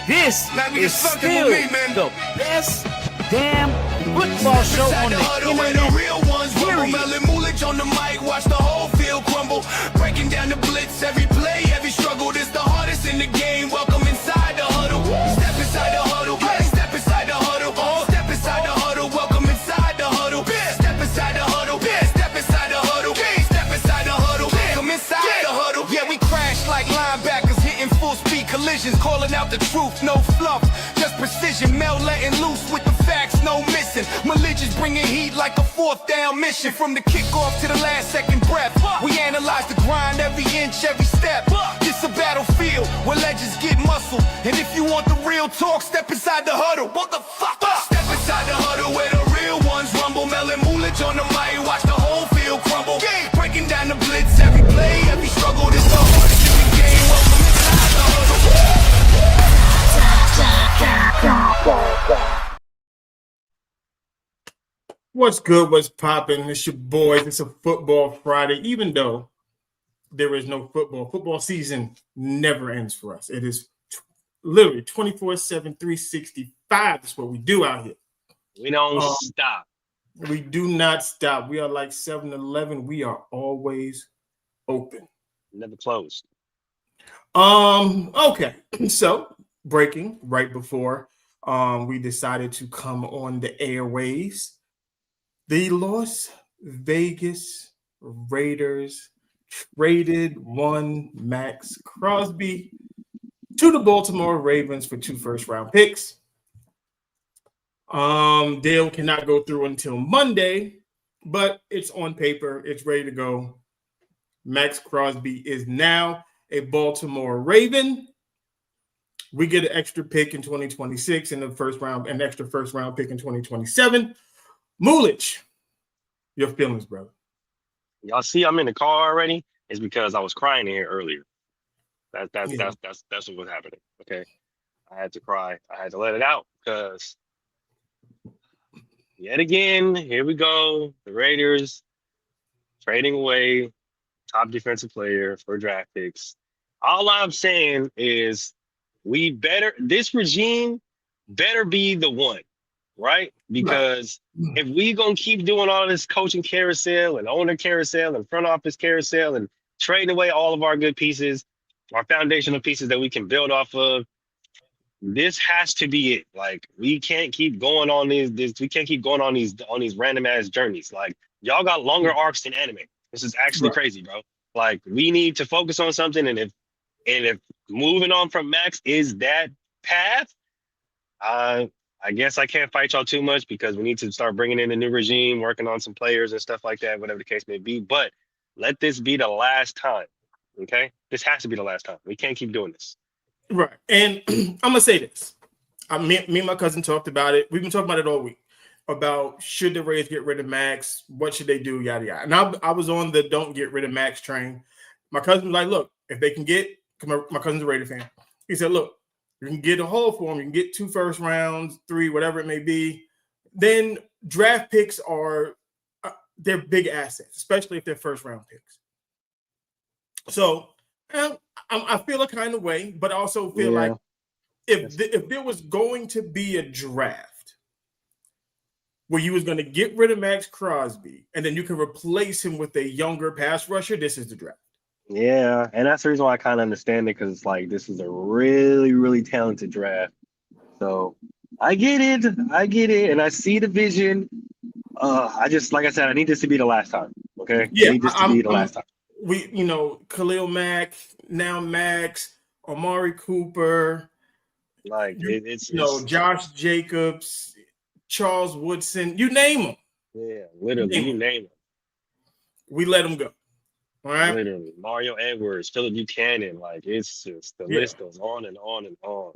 This is still the best damn football show on the internet. Real ones rumble, melon moolage on the mic, watch the whole field crumble. Breaking down the blitz, every play, every struggle. This the hardest in the game. Welcome inside the huddle. Step inside the huddle. Step inside the huddle. Step inside the huddle. Welcome inside the huddle. Step inside the huddle. Step inside the huddle. Step inside the huddle. Welcome inside the huddle. Yeah, we crash like linebackers hitting full speed collisions, calling out the truth, no fluff, just precision. Mel letting loose with the facts, no missing. Religions bringing heat like a fourth down mission. From the kickoff to the last second breath, we analyze the grind every inch, every step. This a battlefield where legends get muscle. And if you want the real talk, step inside the huddle. What the fuck? Step inside the huddle where the real ones rumble. Melon moolage on the mic, watch the whole field crumble. Breaking down the blitz, every play, every struggle. This the hardest in the game. Welcome inside the huddle. What's good? What's popping? It's your boys. It's a football Friday. Even though there is no football, football season never ends for us. It is literally 24/7, 365. That's what we do out here. We don't stop. We do not stop. We are like 7-Eleven. We are always open. Never closed. Okay. So breaking right before we decided to come on the airwaves. The Las Vegas Raiders traded one Max Crosby to the Baltimore Ravens for 2 first-round picks. Deal cannot go through until Monday, but it's on paper. It's ready to go. Max Crosby is now a Baltimore Raven. We get an extra pick in 2026 in the first round, an extra first-round pick in 2027. Moolich, your feelings, brother. Y'all see I'm in the car already? It's because I was crying in here earlier. That's what was happening. Okay. I had to cry. I had to let it out because yet again, here we go. The Raiders trading away top defensive player for draft picks. All I'm saying is this regime better be the one. Right? Because if we gonna keep doing all this coaching carousel and owner carousel and front office carousel and trading away all of our good pieces, our foundational pieces that we can build off of, this has to be it. Like we can't keep going on these random ass journeys. Like y'all got longer arcs than anime. This is actually crazy, bro. Like we need to focus on something, and if moving on from Max is that path, I guess I can't fight y'all too much because we need to start bringing in a new regime, working on some players and stuff like that, whatever the case may be. But let this be the last time, okay? This has to be the last time. We can't keep doing this. Right. And I'm going to say this. Me and my cousin talked about it. We've been talking about it all week, about should the Rays get rid of Max? What should they do? Yada, yada. And I was on the don't get rid of Max train. My cousin was like, look, if they can get – my cousin's a Raider fan. He said, look, you can get a haul for them. You can get 2 first rounds, 3, whatever it may be. Then draft picks are they're big assets, especially if they're first round picks. So I feel a kind of way, but I also feel like if there was going to be a draft where you was going to get rid of Max Crosby and then you can replace him with a younger pass rusher, this is the draft. Yeah, and that's the reason why I kind of understand it, because it's like this is a really, really talented draft. So I get it, and I see the vision. I just, like I said, I need this to be the last time. Okay, yeah, I need this to be the last time. We, Khalil Mack, now Max, Amari Cooper, like it's Josh Jacobs, Charles Woodson, you name them. Yeah, literally, you name them. We let them go. All right. Literally, Mario Edwards, Philip Buchanan, like it's just the list goes on and on and on.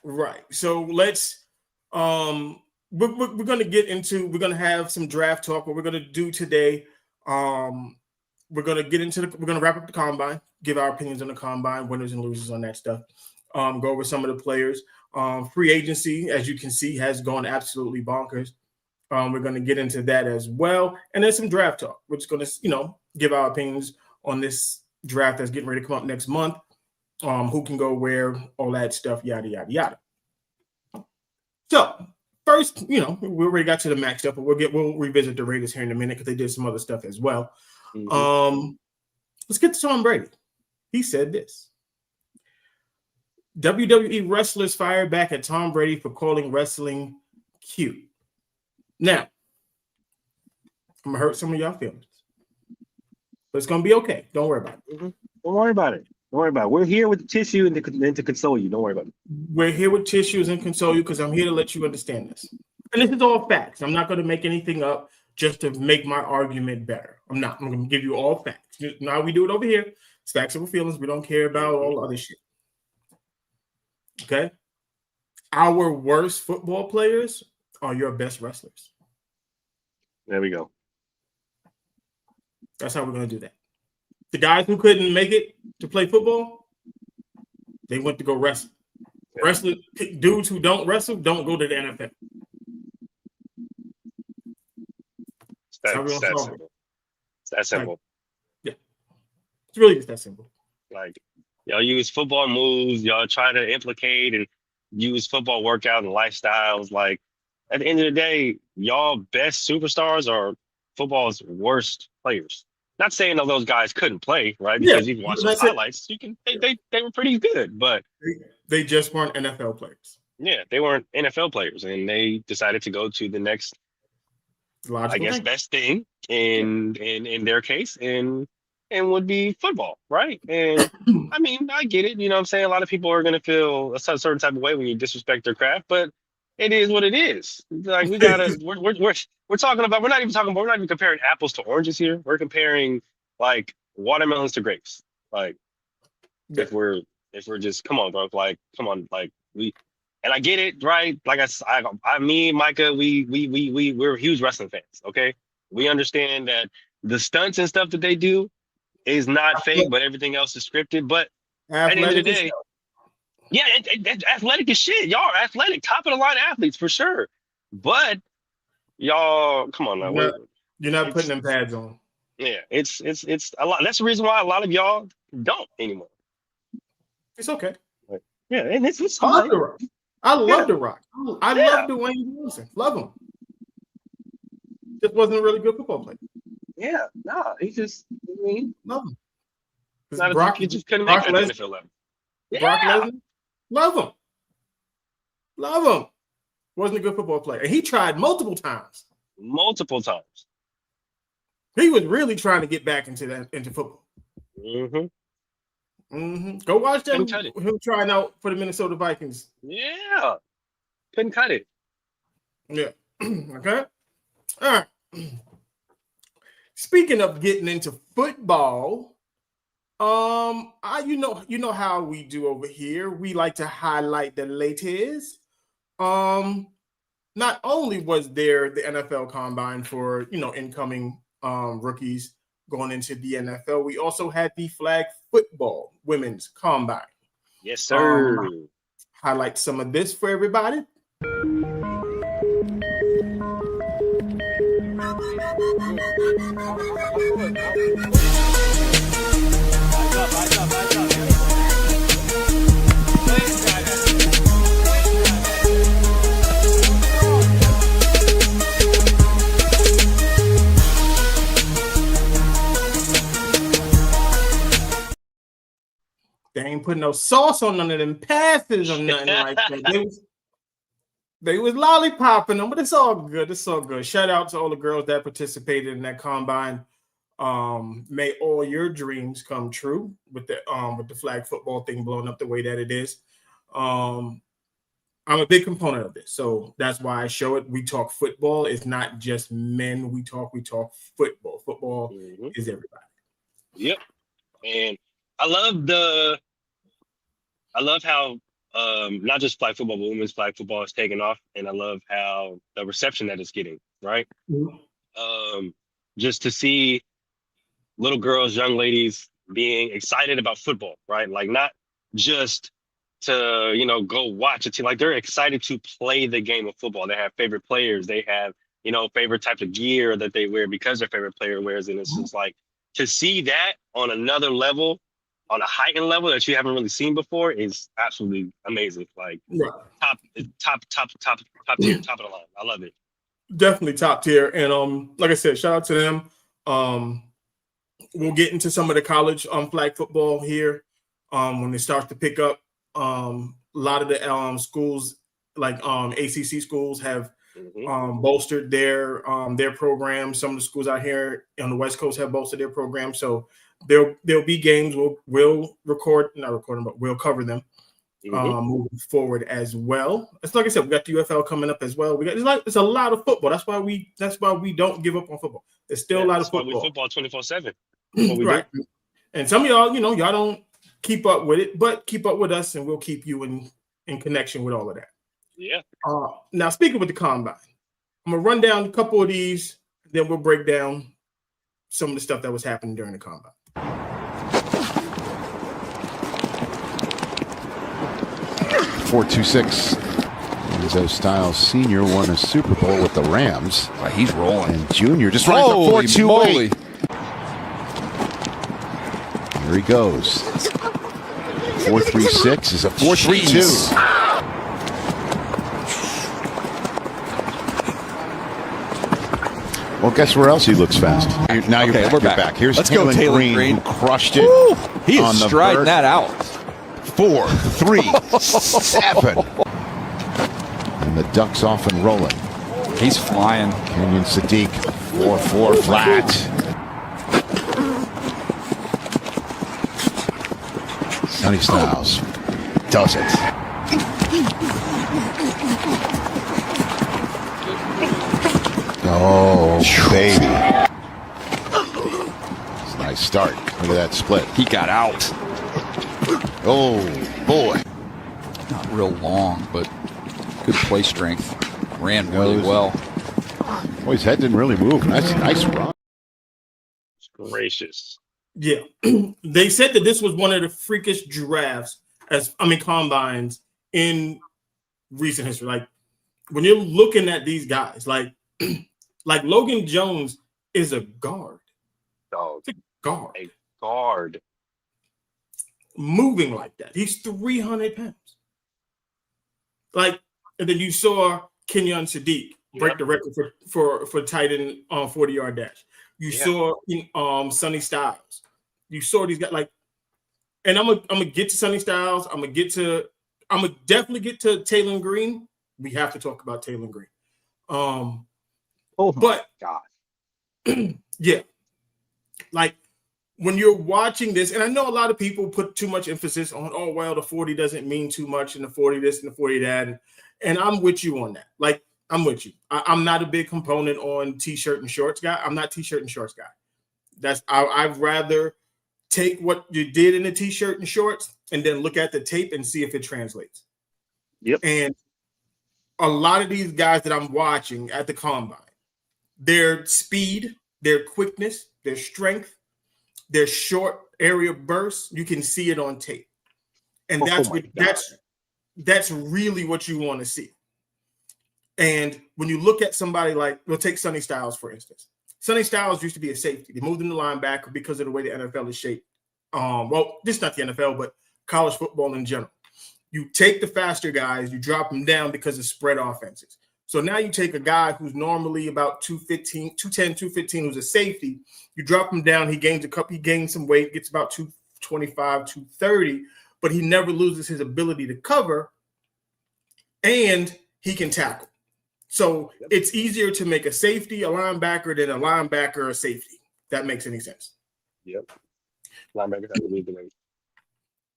Right. So let's we're gonna get into, we're gonna have some draft talk. What we're gonna do today, we're gonna wrap up the combine, give our opinions on the combine, winners and losers on that stuff. Go over some of the players. Free agency, as you can see, has gone absolutely bonkers. We're going to get into that as well. And then some draft talk. We're just going to, give our opinions on this draft that's getting ready to come up next month. who can go where, all that stuff, yada yada yada. So first, we already got to the Mac stuff, but we'll revisit the Raiders here in a minute because they did some other stuff as well. Let's get to Tom Brady. He said this. WWE wrestlers fired back at Tom Brady for calling wrestling cute. Now, I'm gonna hurt some of y'all feelings, but it's gonna be okay. Don't worry about it. Don't worry about it. Don't worry about it. We're here with the tissue and to console you. Don't worry about it. We're here with tissues and console you because I'm here to let you understand this. And this is all facts. I'm not going to make anything up just to make my argument better. I'm not. I'm going to give you all facts. Now we do it over here. It's facts over feelings. We don't care about all other shit. Okay? Our worst football players are your best wrestlers. There we go. That's how we're going to do that. The guys who couldn't make it to play football, they went to go wrestle. Wrestlers, dudes who don't wrestle, don't go to the NFL. It's that simple. It's that simple. Yeah. It's really just that simple. Like, y'all use football moves, y'all try to implicate and use football workout and lifestyles. Like, at the end of the day, y'all best superstars are football's worst players. Not saying that those guys couldn't play, right? Because you can watch those highlights. They were pretty good, but they just weren't NFL players. Yeah, they weren't NFL players, and they decided to go to the next, best thing in their case, and would be football, right? And I mean, I get it. You know what I'm saying? A lot of people are going to feel a certain type of way when you disrespect their craft, but it is what it is. Like, we gotta, we're talking about, we're not even comparing apples to oranges here. We're comparing like watermelons to grapes. Like, if we're just, come on, bro, like, come on, like, and I get it, right? Like me and Micah, we're huge wrestling fans. Okay, we understand that the stunts and stuff that they do is not fake, but everything else is scripted. But at the end of the day, yeah, athletic as shit. Y'all are athletic, top of the line athletes for sure. But y'all, come on now. You're not putting them pads on. Yeah, it's a lot. That's the reason why a lot of y'all don't anymore. It's okay. Yeah, and it's fine. I love The Rock. I love Dwayne Johnson. Love him. Just wasn't a really good football player. Yeah, he just, love him. He just couldn't make it at the NFL level. Brock Lesnar, love him. Wasn't a good football player. And he tried multiple times. He was really trying to get back into football. Go watch them. Him trying out for the Minnesota Vikings. Yeah. Couldn't cut it. Yeah. Okay. All right. Speaking of getting into football, you know how we do over here. We like to highlight the latest. Not only was there the NFL Combine for incoming rookies going into the NFL, we also had the flag football women's combine. Yes, sir. Highlight some of this for everybody. They ain't putting no sauce on none of them passes or nothing like that. They was lollipopping them, but it's all good. It's all good. Shout out to all the girls that participated in that combine. May all your dreams come true with the flag football thing blowing up the way that it is. I'm a big component of this, so that's why I show it. We talk football. It's not just men. We talk football. Football is everybody. Yep. And I love how not just flag football, but women's flag football is taking off, and I love how the reception that it's getting, right? Just to see little girls, young ladies being excited about football, right? Like, not just to go watch a team. Like, they're excited to play the game of football. They have favorite players. They have favorite types of gear that they wear because their favorite player wears, and it's just like to see that on another level on a heightened level that you haven't really seen before is absolutely amazing. Like Right. top tier, top of the line. I love it. Definitely top tier. And like I said, shout out to them. We'll get into some of the college flag football here when it starts to pick up. A lot of the schools, like ACC schools, have bolstered their programs. Some of the schools out here on the West Coast have bolstered their programs. So there'll be games. We'll cover them moving forward as well. It's like I said, we got the UFL coming up as well. It's a lot of football. That's why we don't give up on football. There's still a lot of football. We football 24/7. Right. And some of y'all, y'all don't keep up with it, but keep up with us, and we'll keep you in connection with all of that. Yeah. Now, speaking with the combine, I'm gonna run down a couple of these, then we'll break down some of the stuff that was happening during the combine. 4.26. Enzo Styles Sr. won a Super Bowl with the Rams. He's rolling. And Junior just running for 4.28. Here he goes. 4.36 is a 4.32. Well, guess where else he looks fast? Now you're back. Here's Taylor Green, who crushed it. Woo! He is striding that out. 4, 3, 7. And the Ducks off and rolling. He's flying. Kenyon Sadiq, 4-4 flat. Sonny Styles does it. Oh, baby. It's a nice start. Look at that split. He got out. Oh, boy. Not real long, but good play strength. Ran really well. Boy, his head didn't really move. Nice run. It's gracious. Yeah. They said that this was one of the freakish drafts, combines in recent history. Like, when you're looking at these guys, like Logan Jones is a guard. Dog. It's a guard. A guard. Moving like that. He's 300 pounds. Like, and then you saw Kenyon Sadiq break the record for tight end on 40-yard dash. You saw Sonny Styles. You saw these guys, like, and I'm gonna get to Sonny Styles. I'm gonna definitely get to Taylor Green. We have to talk about Taylor Green. But God. yeah, like, when you're watching this, and I know a lot of people put too much emphasis on, oh, well, the 40 doesn't mean too much, and the 40 this and the 40 that, and I'm with you on that. Like, I'm with you. I'm not a big component on t-shirt and shorts guy. I'm not t-shirt and shorts guy. I'd rather take what you did in the t-shirt and shorts and then look at the tape and see if it translates. Yep. And a lot of these guys that I'm watching at the combine, their speed, their quickness, their strength, their short area bursts, you can see it on tape. And that's really what you want to see. And when you look at somebody like, we'll take Sonny Styles, for instance. Sonny Styles used to be a safety. They moved him to linebacker because of the way the NFL is shaped. Well, just not the NFL, but college football in general. You take the faster guys, you drop them down because of spread offenses. So now you take a guy who's normally about 210, 215, who's a safety. You drop him down, he gains some weight, gets about 225, 230, but he never loses his ability to cover, and he can tackle. So it's easier to make a safety a linebacker than a linebacker a safety. If that makes any sense. Yep. Linebackers have to lead the way.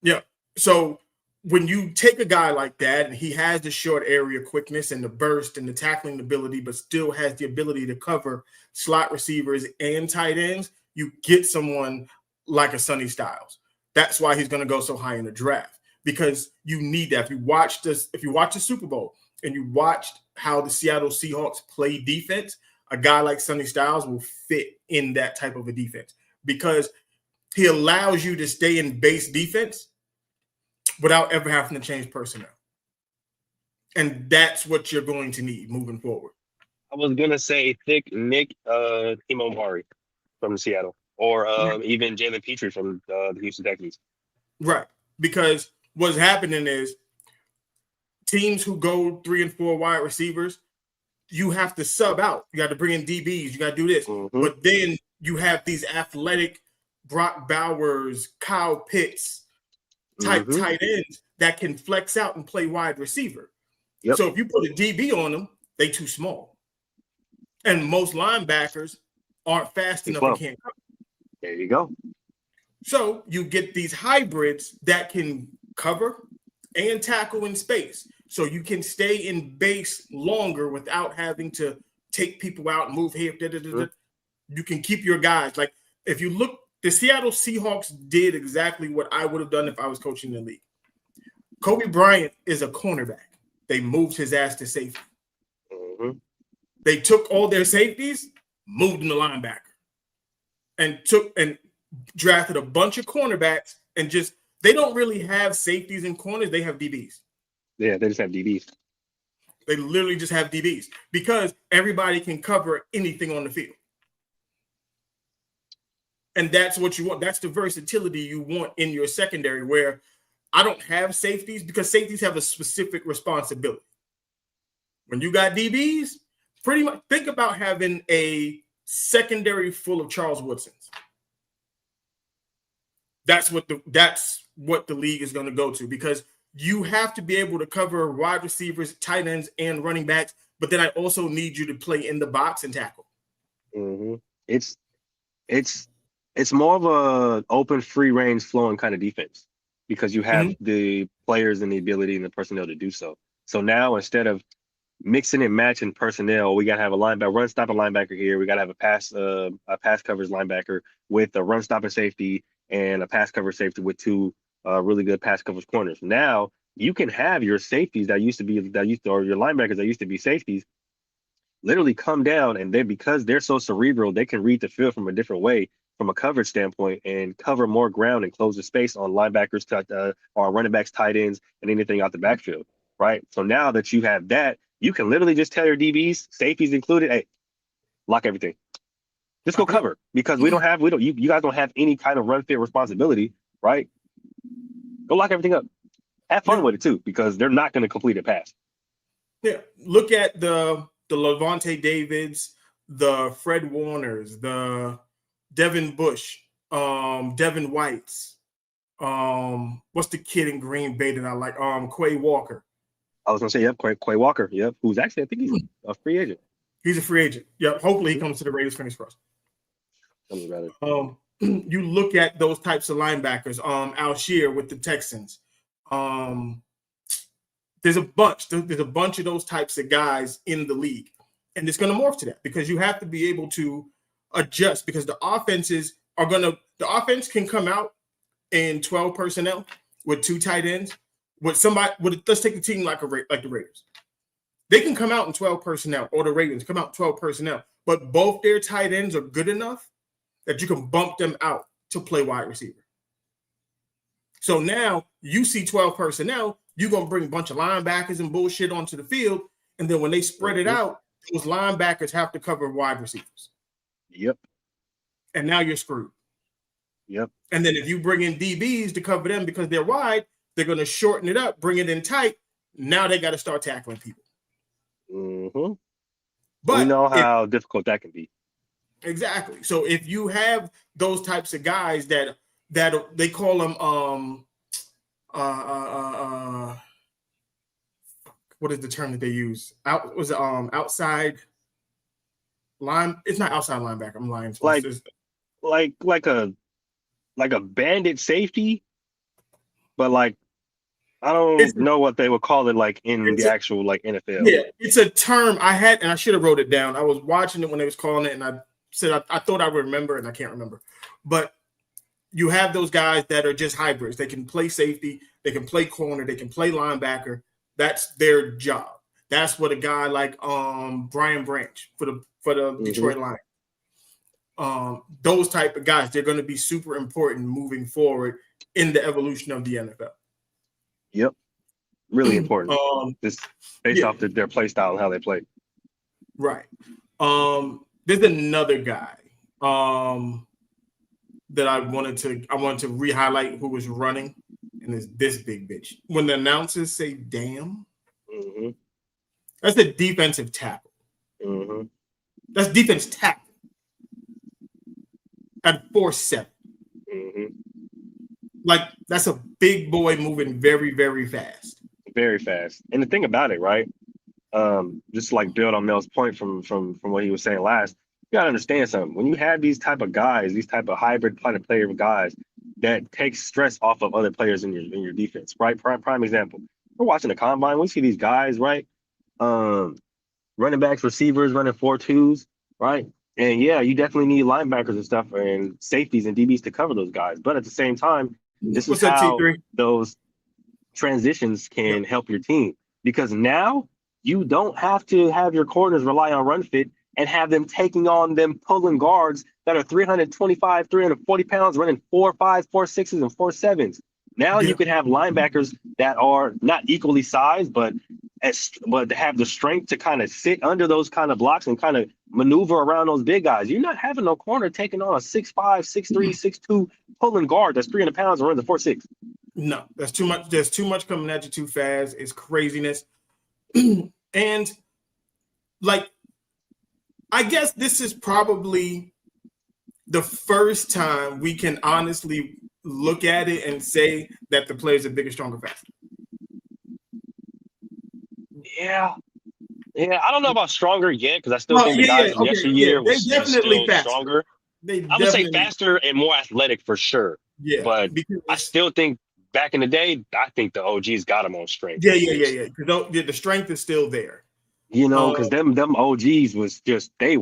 Yeah. So when you take a guy like that and he has the short area quickness and the burst and the tackling ability, but still has the ability to cover slot receivers and tight ends, you get someone like a Sonny Styles. That's why he's going to go so high in the draft, because you need that. If you watch the Super Bowl and you watched how the Seattle Seahawks play defense, a guy like Sonny Styles will fit in that type of a defense because he allows you to stay in base defense without ever having to change personnel. And that's what you're going to need moving forward. I was going to say thick Nick Imomari from Seattle, or even Jalen Petrie from the Houston Texans. Right. Because what's happening is teams who go 3 and 4 wide receivers, you have to sub out. You got to bring in DBs. You got to do this. Mm-hmm. But then you have these athletic Brock Bowers, Kyle Pitts type tight ends that can flex out and play wide receiver. Yep. So if you put a DB on them, they too small. And most linebackers aren't fast enough and can't cover. There you go. So you get these hybrids that can cover and tackle in space. So you can stay in base longer without having to take people out and move here. You can keep your guys. Like if you look, the Seattle Seahawks did exactly what I would have done if I was coaching the league. Kobe Bryant is a cornerback. They moved his ass to safety. They took all their safeties, moved them to linebacker, and drafted a bunch of cornerbacks, and just they don't really have safeties and corners. They have DBs. Yeah, they just have DBs. They literally just have DBs because everybody can cover anything on the field. And that's what you want. That's the versatility you want in your secondary, where I don't have safeties because safeties have a specific responsibility. When you got DBs, pretty much think about having a secondary full of Charles Woodsons. That's what the league is going to go to, because you have to be able to cover wide receivers, tight ends, and running backs. But then I also need you to play in the box and tackle. It's more of a open, free range, flowing kind of defense because you have the players and the ability and the personnel to do so. So now instead of mixing and matching personnel, we gotta have a linebacker, run stopping linebacker here. We gotta have a pass coverage linebacker with a run stopping safety and a pass coverage safety with two really good pass coverage corners. Now you can have your safeties or your linebackers that used to be safeties literally come down, and because they're so cerebral, they can read the field from a different way from a coverage standpoint and cover more ground and close the space on linebackers, or running backs, tight ends, and anything out the backfield. Right. So now that you have that, you can literally just tell your DBs, safeties included, hey, lock everything. Just go cover, because you guys don't have any kind of run fit responsibility, right? Go lock everything up. Have fun with it too, because they're not going to complete a pass. Yeah. Look at the Levante Davids, the Fred Warners, the Devin Bush, Devin Whites. What's the kid in Green Bay that I like? Quay Walker. I was gonna say, Quay Walker, who's actually, I think he's a free agent. He's a free agent. Yep. Hopefully he comes to the Raiders. Fingers crossed. Tell me about it. You look at those types of linebackers. Alshear with the Texans. There's a bunch. There's a bunch of those types of guys in the league, and it's going to morph to that because you have to be able to adjust, because the offense can come out in 12 personnel with 2 tight ends. Let's take a team like the Raiders. They can come out in 12 personnel, or the Ravens come out in 12 personnel, but both their tight ends are good enough that you can bump them out to play wide receiver. So now you see 12 personnel, you're going to bring a bunch of linebackers and bullshit onto the field, and then when they spread it out, those linebackers have to cover wide receivers. Yep. And now you're screwed. Yep. And then if you bring in DBs to cover them because they're wide, they're going to shorten it up, bring it in tight. Now they got to start tackling people. But we know how difficult that can be. Exactly. So if you have those types of guys that they call them what is the term that they use? Outside line. It's not outside linebacker. I'm lying. Like a bandit safety, but like I don't know what they would call it like in the actual like NFL. Yeah, it's a term I had, and I should have wrote it down. I was watching it when they was calling it, and I said I thought I would remember, and I can't remember. But you have those guys that are just hybrids. They can play safety, they can play corner, they can play linebacker. That's their job. That's what a guy like Brian Branch for the Detroit Lions. Those type of guys, they're going to be super important moving forward in the evolution of the NFL. Yep, really important. Just based off their play style and how they play. Right. There's another guy that I wanted to re-highlight who was running. and it's this big bitch. When the announcers say "damn," Mm-hmm. that's a defensive tackle. Mm-hmm. That's defense tackle at 4'7". Mm-hmm. Like that's a big boy moving very, very fast. Very fast. And the thing about it, right? Just to like build on Mel's point from what he was saying last, you gotta understand something. When you have these type of guys, these type of hybrid kind of player guys that takes stress off of other players in your defense, right? Prime example. We're watching the combine, we see these guys, right? Running backs, receivers running 4.2s, right? And yeah, you definitely need linebackers and stuff and safeties and DBs to cover those guys. But at the same time, this is What's up, how T3? those transitions can help your team, because now you don't have to have your corners rely on run fit and have them taking on them pulling guards that are 325, 340 pounds running 4.5, 4.6s, and 4.7s. Now you could have linebackers that are not equally sized, but have the strength to kind of sit under those kind of blocks and kind of maneuver around those big guys. You're not having no corner taking on a 6'5", 6'3", 6'2 pulling guard that's 300 pounds and runs a 4.6. No, that's too much. There's too much coming at you too fast. It's craziness. And like, I guess this is probably the first time we can honestly look at it and say that the players are bigger, stronger, faster. Yeah. I don't know about stronger yet, because I still think the guys from yesteryear was definitely still faster. Stronger. I would say faster and more athletic for sure. Yeah, but I still think back in the day, I think the OGs got them on strength. Yeah. Because the strength is still there. You know, because them OGs was just they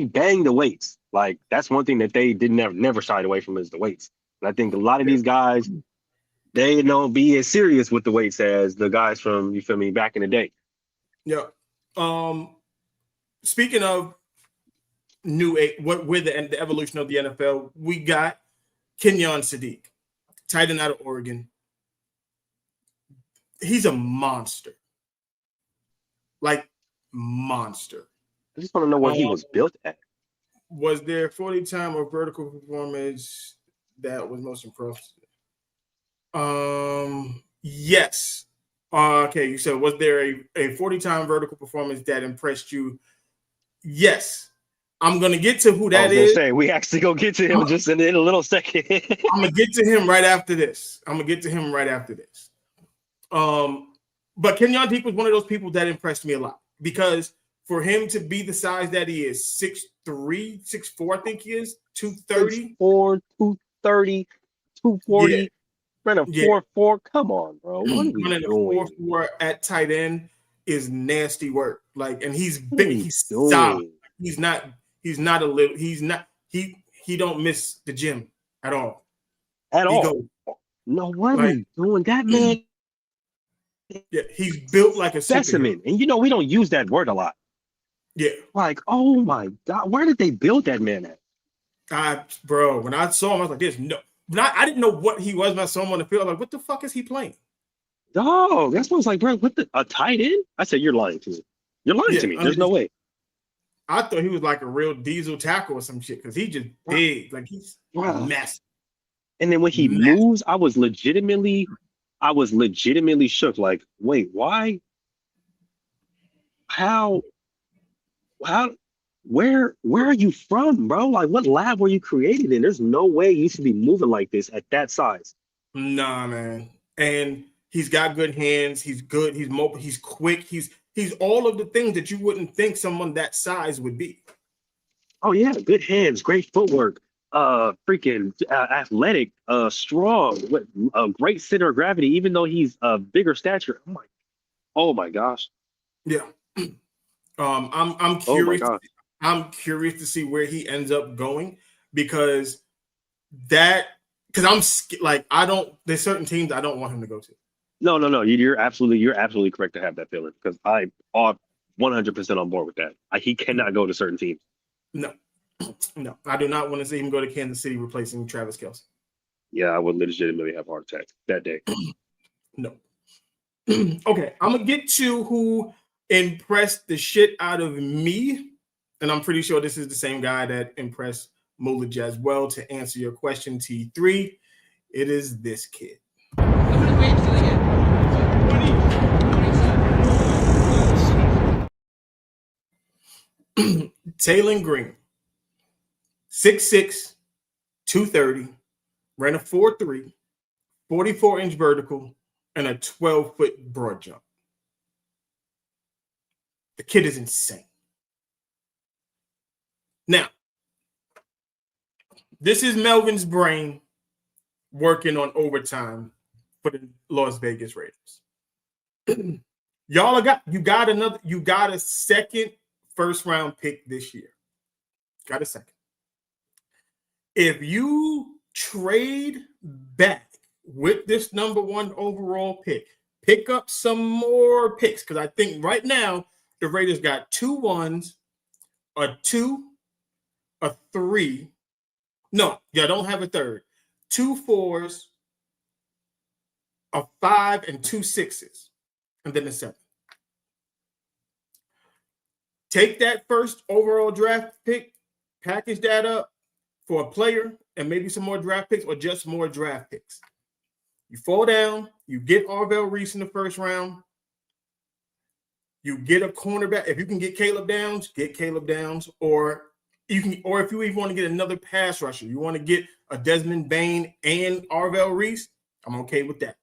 banged the weights. Like that's one thing that they never shied away from is the weights. And I think a lot of these guys, they don't be as serious with the weights as the guys from, you feel me, back in the day. Yeah. Speaking of the evolution of the NFL, we got Kenyon Sadiq, tight end out of Oregon. He's a monster. Like monster. I just want to know what he was built at. Was there 40 time or vertical performance that was most impressive? Yes. Okay, you said, was there a 40 time vertical performance that impressed you? Yes. I'm gonna get to who that is. We actually go get to him just in a little second. I'm gonna get to him right after this. But Kenyon Sadiq was one of those people that impressed me a lot, because for him to be the size that he is, 6'3", 6'4", I think he is, 230. 6'4", 230, 240. Yeah. Running 4.4. Come on, bro. What are we running doing? A 4.4 at tight end is nasty work. Like, and he's big. He's solid. He don't miss the gym at all. No, what are we doing? That man. Yeah, he's built like a specimen. And you know, we don't use that word a lot. Yeah. Like, oh my God, where did they build that man at? Bro, when I saw him, I was like, there's no. I didn't know what he was when I saw him on the field. I'm like, what the fuck is he playing? Oh, that's what I was like, bro. A tight end? I said, you're lying to me. You're lying to me. There's no way. I thought he was like a real diesel tackle or some shit, because he just big. Like, he's massive. And then when he moves, I was legitimately shook. Like, wait, why? How? Where are you from, bro? Like, what lab were you created in? There's no way you should be moving like this at that size. Nah, man. And he's got good hands. He's good. He's mobile. He's quick. He's all of the things that you wouldn't think someone that size would be. Oh yeah, good hands, great footwork, freaking athletic, strong, a great center of gravity. Even though he's a bigger stature, oh my gosh. Yeah. I'm curious. Oh, I'm curious to see where he ends up going, because I'm like, there's certain teams I don't want him to go to. No. You're absolutely correct to have that feeling, because I'm 100% on board with that. He cannot go to certain teams. No, I do not want to see him go to Kansas City replacing Travis Kelce. Yeah, I would legitimately have a heart attack that day. No. Okay, I'm gonna get to who impressed the shit out of me, and I'm pretty sure this is the same guy that impressed Mulej as well. To answer your question, T3, it is this kid. Taylor Green, 6'6", 230, ran a 4.3, 44-inch vertical, and a 12-foot broad jump. The kid is insane. Now, this is Melvin's brain working on overtime for the Las Vegas Raiders. You got a second first-round pick this year. Got a second. If you trade back with this number 1 overall pick up some more picks, because I think right now the Raiders got 2 1s, a 2, a 3. No, you don't have a third. 2 4s, a 5, and 2 6s, and then a 7. Take that first overall draft pick, package that up for a player, and maybe some more draft picks or just more draft picks. You fall down, you get Arvell Reese in the first round. You get a cornerback. If you can get Caleb Downs, get Caleb Downs, or if you even want to get another pass rusher, you want to get a Desmond Bain and Arvell Reese, I'm okay with that.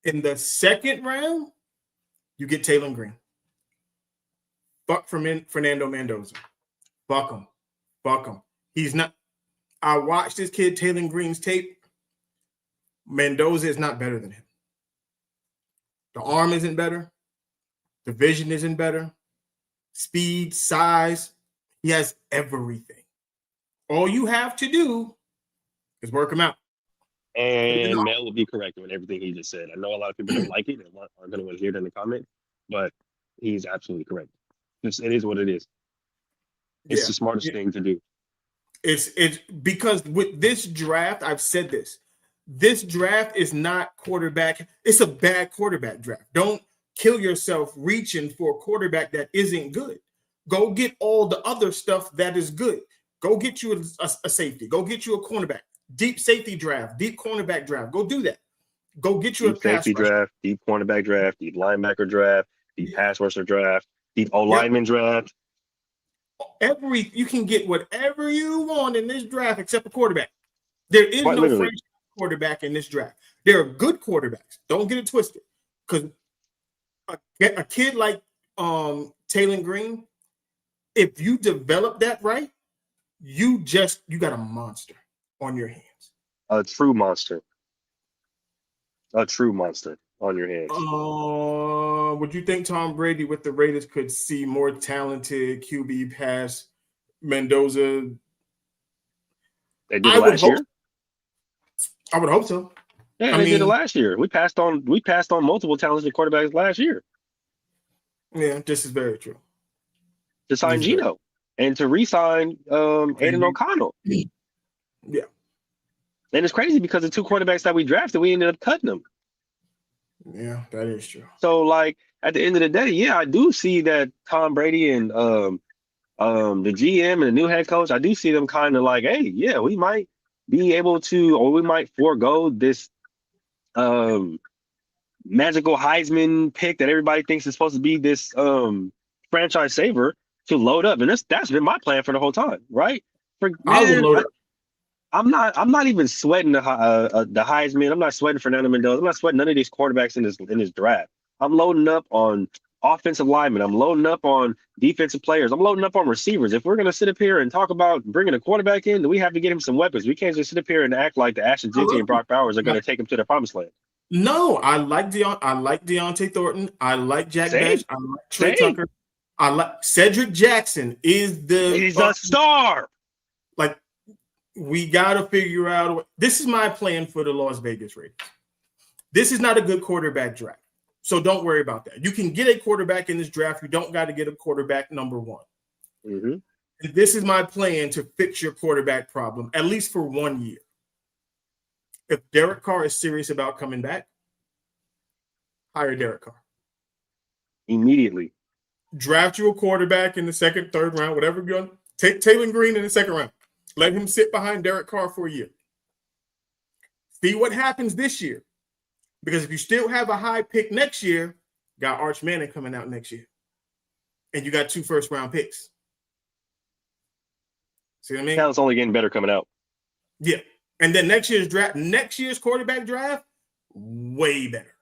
In the second round, you get Taylor Green. Fuck Fernando Mendoza. Fuck him. Fuck him. He's not. I watched this kid, Taylor Green's tape. Mendoza is not better than him. The arm isn't better. The vision isn't better. Speed, size. He has everything. All you have to do is work him out. And Mel will be correct with everything he just said. I know a lot of people don't like it and are going to want to hear it in the comment, but he's absolutely correct. It is what it is. It's the smartest thing to do. It's because with this draft, I've said this. This draft is not quarterback. It's a bad quarterback draft. Don't kill yourself reaching for a quarterback that isn't good. Go get all the other stuff that is good. Go get you a safety. Go get you a cornerback. Deep safety draft. Deep cornerback draft. Go do that. Go get you deep safety draft. Deep cornerback draft. Deep linebacker draft. Deep pass rusher draft. Deep O-lineman draft. You can get whatever you want in this draft except a quarterback. There is no franchise quarterback in this draft. There are good quarterbacks. Don't get it twisted. Because a kid like Taylor Green, if you develop that right, you got a monster on your hands. A true monster. A true monster on your hands. Would you think Tom Brady with the Raiders could see more talented QB past Mendoza? They did it last year. I would hope so. Yeah, they did it last year. We passed on multiple talented quarterbacks last year. Yeah, this is very true. To sign Gino and to re-sign Aiden O'Connell. Yeah. And it's crazy because the 2 quarterbacks that we drafted, we ended up cutting them. Yeah, that is true. So, like, at the end of the day, yeah, I do see that Tom Brady and the GM and the new head coach, I do see them kind of like, hey, yeah, we might be able to, or we might forego this magical Heisman pick that everybody thinks is supposed to be this franchise saver to load up. And that's been my plan for the whole time, right? I would load up. I'm not even sweating the Heisman. I'm not sweating Fernando Mendoza. I'm not sweating none of these quarterbacks in this draft. I'm loading up on offensive linemen. I'm loading up on defensive players. I'm loading up on receivers. If we're gonna sit up here and talk about bringing a quarterback in, then we have to get him some weapons. We can't just sit up here and act like the Ashton Jeanty and Brock Bowers are gonna take him to the promised land. No, I like Deontay Thornton. I like Jack Bash. I like Trey Tucker. I like Cedric Jackson. He's a star. Like, we got to figure out. This is my plan for the Las Vegas Raiders. This is not a good quarterback draft. So don't worry about that. You can get a quarterback in this draft. You don't got to get a quarterback number 1. Mm-hmm. And this is my plan to fix your quarterback problem, at least for 1 year. If Derek Carr is serious about coming back, hire Derek Carr. Immediately. Draft you a quarterback in the second, third round, whatever you're going to take. Taylor Green in the second round. Let him sit behind Derek Carr for a year. See what happens this year. Because if you still have a high pick next year, got Arch Manning coming out next year. And you got 2 first-round picks. See what I mean? Talent's only getting better coming out. Yeah. And then next year's quarterback draft, way better.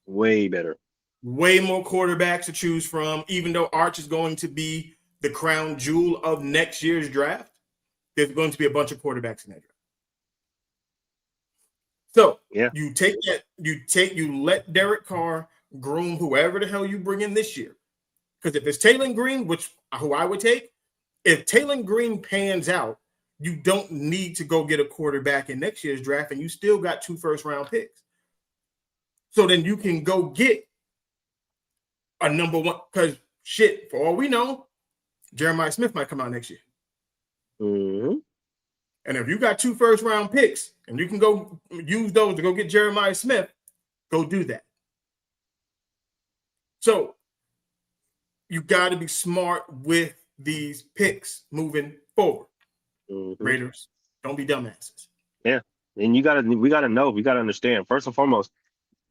Way better. Way more quarterbacks to choose from. Even though Arch is going to be the crown jewel of next year's draft, there's going to be a bunch of quarterbacks in that draft. So yeah, you let Derek Carr groom whoever the hell you bring in this year. Because if it's Taylor Green, who I would take, if Taylor Green pans out, you don't need to go get a quarterback in next year's draft, and you still got 2 first-round picks. So then you can go get a number one. Because shit, for all we know, Jeremiah Smith might come out next year. Mm-hmm. And if you got 2 first-round picks and you can go use those to go get Jeremiah Smith, go do that. So you got to be smart with these picks moving forward. Mm-hmm. Raiders, don't be dumbasses. Yeah, and we got to understand, first and foremost,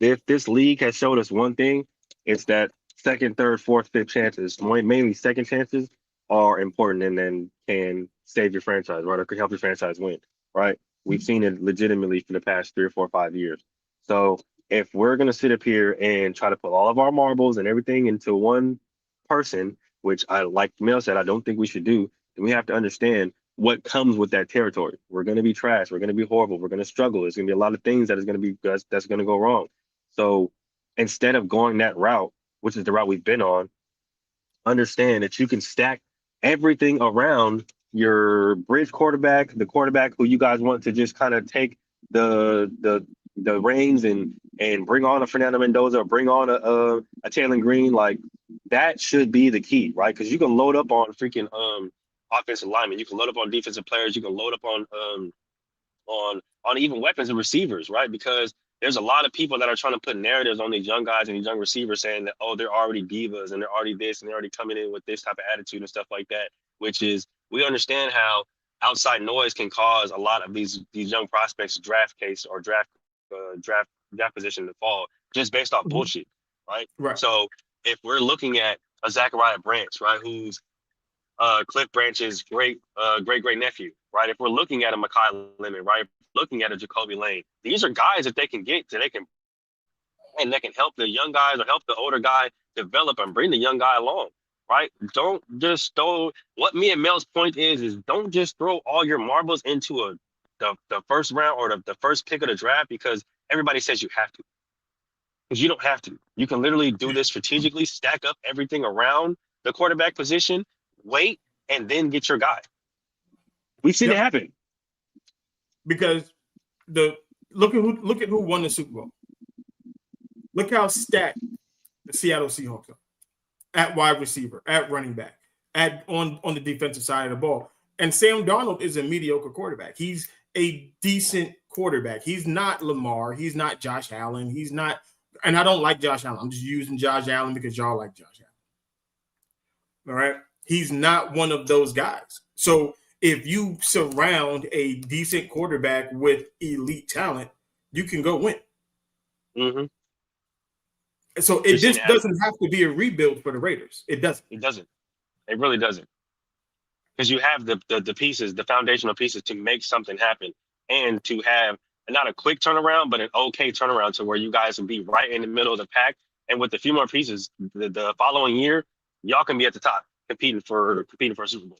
if this league has showed us one thing, it's that second, third, fourth, fifth chances, mainly second chances, are important and then can save your franchise, right? Or can help your franchise win, right? We've seen it legitimately for the past 3 or 4 or 5 years. So if we're going to sit up here and try to put all of our marbles and everything into one person, which I, like Mel said, I don't think we should do, then we have to understand what comes with that territory. We're going to be trash. We're going to be horrible. We're going to struggle. There's going to be a lot of things that's going to go wrong. So instead of going that route, which is the route we've been on, understand that you can stack everything around your bridge quarterback, the quarterback who you guys want to just kind of take the reins and bring on a Fernando Mendoza or bring on a Taylor Green. Like, that should be the key, right? Because you can load up on freaking offensive linemen, you can load up on defensive players, you can load up on even weapons and receivers, right? Because there's a lot of people that are trying to put narratives on these young guys and these young receivers saying that, oh, they're already divas and they're already this and they're already coming in with this type of attitude and stuff like that, which is, we understand how outside noise can cause a lot of these young prospects draft position to fall just based off bullshit, right? Right. So if we're looking at a Zachariah Branch, right, who's Cliff Branch's great nephew, right? If we're looking at a Mekhi Lemon, right? Looking at a Jacoby Lane, these are guys that they can get so they can help the young guys or help the older guy develop and bring the young guy along, right? Don't just throw, what me and Mel's point is don't just throw all your marbles into the first round or the first pick of the draft because everybody says you have to. Because you don't have to. You can literally do this strategically, stack up everything around the quarterback position, wait, and then get your guy. We've seen it happen. Because look at who won the Super Bowl. Look how stacked the Seattle Seahawks are at wide receiver, at running back, on the defensive side of the ball. And Sam Darnold is a mediocre quarterback. He's a decent quarterback. He's not Lamar. He's not Josh Allen. He's not, and I don't like Josh Allen. I'm just using Josh Allen because y'all like Josh Allen. All right. He's not one of those guys. So if you surround a decent quarterback with elite talent, you can go win. Mm-hmm. So this doesn't have to be a rebuild for the Raiders. It doesn't. It doesn't. It really doesn't. Because you have the pieces, the foundational pieces to make something happen and to have not a quick turnaround, but an okay turnaround to where you guys will be right in the middle of the pack. And with a few more pieces, the following year, y'all can be at the top competing for a Super Bowl.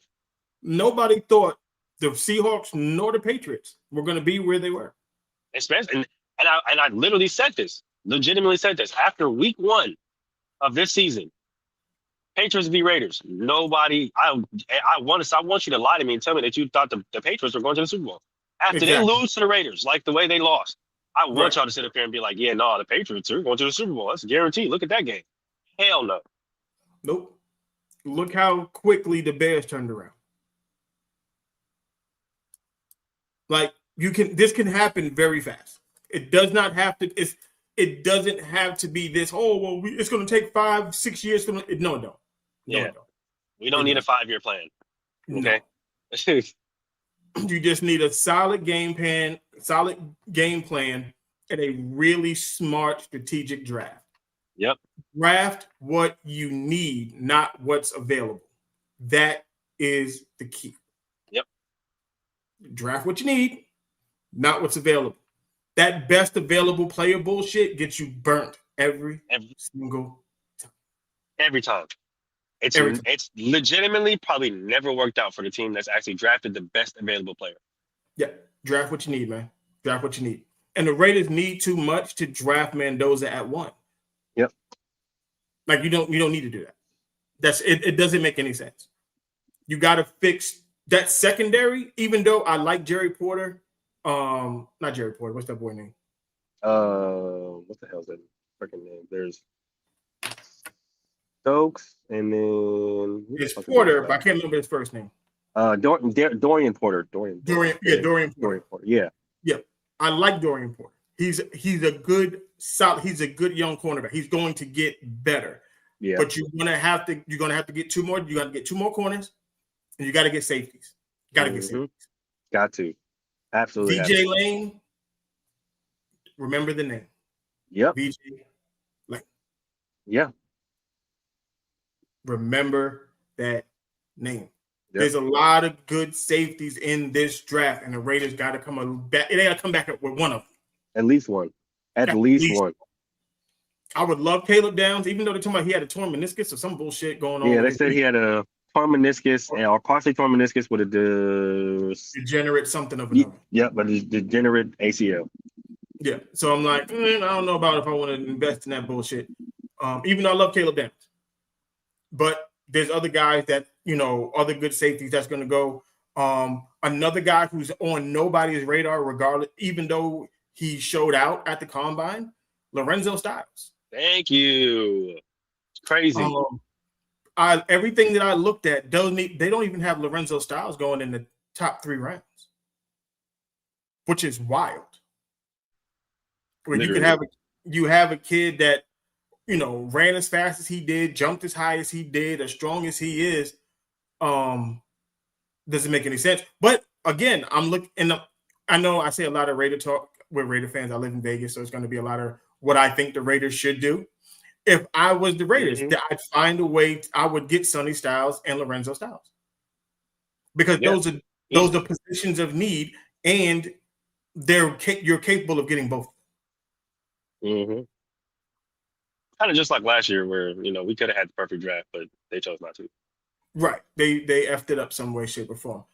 Nobody thought the Seahawks nor the Patriots were going to be where they were. Especially, and I literally said this, legitimately said this after week 1 of this season. Patriots v. Raiders. Nobody. I want you to lie to me and tell me that you thought the Patriots were going to the Super Bowl after they lose to the Raiders, like the way they lost. I want y'all to sit up here and be like, yeah, no, the Patriots are going to the Super Bowl. That's a guarantee. Look at that game. Hell no. Nope. Look how quickly the Bears turned around. Like, this can happen very fast. It does not have to. It doesn't have to be this. Oh well, it's going to take 5-6 years to. No. We don't need a 5-year plan. Okay. No. You just need a solid game plan, and a really smart strategic draft. Yep. Draft what you need, not what's available. That is the key. Yep. Draft what you need, not what's available. That best available player bullshit gets you burnt every single Every time. every time. It's legitimately probably never worked out for the team that's actually drafted the best available player. Yeah, draft what you need, man. Draft what you need. And the Raiders need too much to draft Mendoza at 1. Yep. Like you don't need to do that. It doesn't make any sense. You got to fix that secondary. Even though I like Jerry Porter, not Jerry Porter. What's that boy name? What the hell's that freaking name? There's Stokes, and then It's Porter, but I can't remember his first name. Dorian Porter. Dorian Porter. Yeah. Yeah. I like Dorian Porter. He's a good young cornerback. He's going to get better. Yeah. But you're gonna have to get 2 more. You got to get 2 more corners, and you got to get safeties. Got to get safeties. Got to. Absolutely. VJ Lane. Remember the name. Yep. VJ Lane. Yeah. Remember that name. Yep. There's a lot of good safeties in this draft, and the Raiders got to come back. They got to come back with one of them. At least one. At least one. I would love Caleb Downs, even though they're talking about he had a torn meniscus or some bullshit going on. Yeah, they said he had a torn meniscus or partially torn meniscus with a degenerate something of another. Yeah, but it's degenerate ACL. Yeah, so I'm like, I don't know about if I want to invest in that bullshit. Even though I love Caleb Downs, but there's other guys that other good safeties that's going to go. Another guy who's on nobody's radar, regardless, even though he showed out at the combine, Lorenzo Styles. Thank you. Crazy. Everything that I looked at they don't even have Lorenzo Styles going in the top 3 rounds, which is wild. Where you have a kid that ran as fast as he did, jumped as high as he did, as strong as he is. Doesn't make any sense. But again, I'm looking, and I know I say a lot of Raider talk. We're Raider fans. I live in Vegas, so it's going to be a lot of what I think the Raiders should do. If I was the Raiders, I'd find a way. I would get Sonny Styles and Lorenzo Styles because those are positions of need, and you're capable of getting both. Mm-hmm. Kind of just like last year, where we could have had the perfect draft, but they chose not to. Right? They effed it up some way, shape, or form.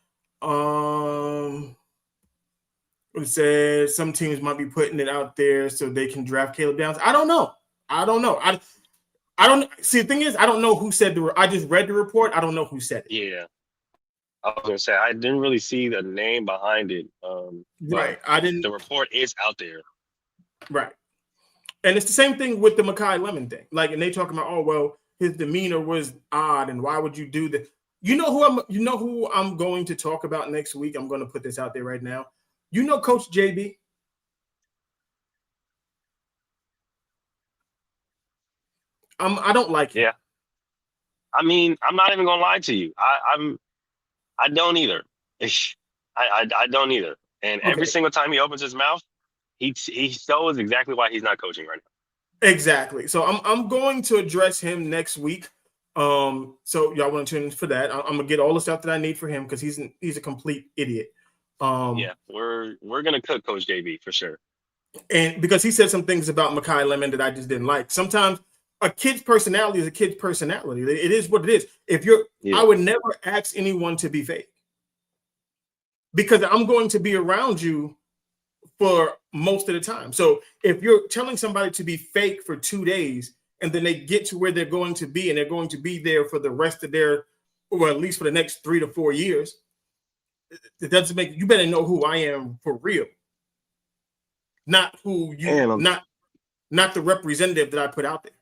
It says some teams might be putting it out there so they can draft Caleb Downs. I don't know. I don't see. The thing is, I don't know who said I just read the report. I don't know who said it. Yeah, I was gonna say I didn't really see the name behind it. Right, I didn't. The report is out there. Right, and it's the same thing with the Mekhi Lemon thing. And they talking about, oh well, his demeanor was odd, and why would you do that? You know who I'm going to talk about next week. I'm going to put this out there right now. Coach JB. I don't like him. Yeah. I mean, I'm not even gonna lie to you. I don't either. I don't either. And every single time he opens his mouth, he shows exactly why he's not coaching right now. Exactly. So I'm going to address him next week. So y'all want to tune in for that. I'm gonna get all the stuff that I need for him because he's a complete idiot. Yeah, we're gonna cook Coach JB for sure. And because he said some things about Mekhi Lemon that I just didn't like. Sometimes a kid's personality is a kid's personality. It is what it is. I would never ask anyone to be fake because I'm going to be around you for most of the time. So if you're telling somebody to be fake for 2 days and then they get to where they're going to be and they're going to be there for the rest of or at least for the next 3 to 4 years, it doesn't make you better know who I am for real. Not who you not the representative that I put out there.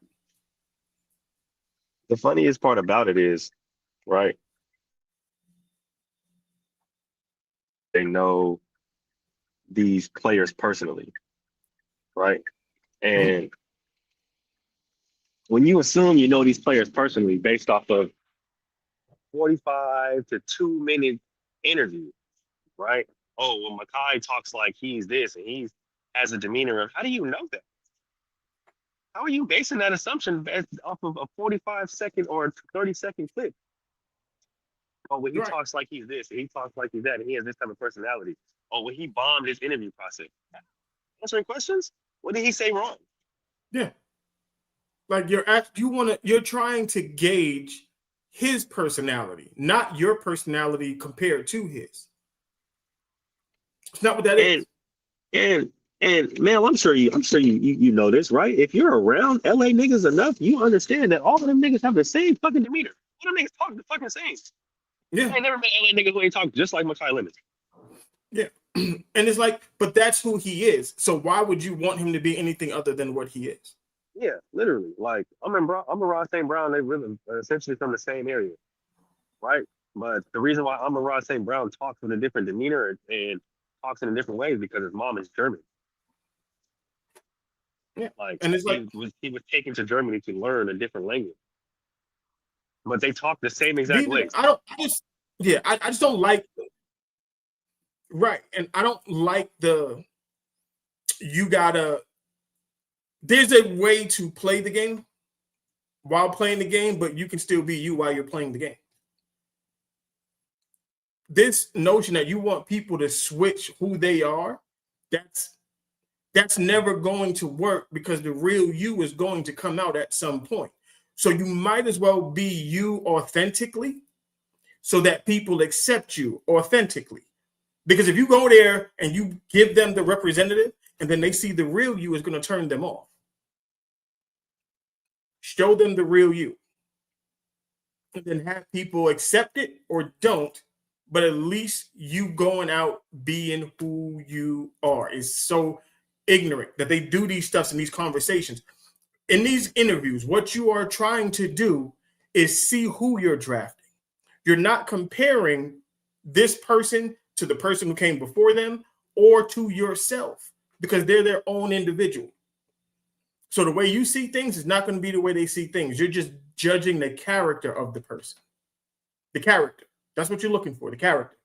The funniest part about it is, right? They know these players personally, right? And when you assume you know these players personally based off of 45 to 2 minute interview, right? Oh, well, Mekhi talks like he's this and he has a demeanor of, how do you know that? How are you basing that assumption off of a 45-second or 30-second clip? Oh, well, he Right. talks like he's this, and he talks like he's that, and he has this type of personality. Oh, well, he bombed his interview process. Answering questions? What did he say wrong? Yeah. Like you're trying to gauge his personality, not your personality compared to his. It's not what that is. And and man, I'm sure you know this, right? If you're around LA niggas enough, you understand that all of them niggas have the same fucking demeanor. All them niggas talk the fucking same. Yeah. I ain't never met LA niggas who ain't talk just like Makai Lemon. Yeah. And it's like, but that's who he is. So why would you want him to be anything other than what he is? Yeah, literally. Like I'm in Ross St. Brown. They live essentially from the same area, right? But the reason why Ross St. Brown talks with a different demeanor and talks in a different way is because his mom is German. Yeah. Like, and it's like he was taken to Germany to learn a different language, but they talk the same exact way. I just don't like. Right, and I don't like there's a way to play the game while playing the game, but you can still be you while you're playing the game. This notion that you want people to switch who they are, that's never going to work, because the real you is going to come out at some point. So you might as well be you authentically so that people accept you authentically. Because if you go there and you give them the representative and then they see the real you, is going to turn them off. Show them the real you. And then have people accept it or don't, but at least you going out being who you are is so ignorant that they do these stuffs in these conversations. In these interviews, what you are trying to do is see who you're drafting. You're not comparing this person to the person who came before them or to yourself, because they're their own individual. So the way you see things is not going to be the way they see things. You're just judging the character of the person. The character. That's what you're looking for, the character.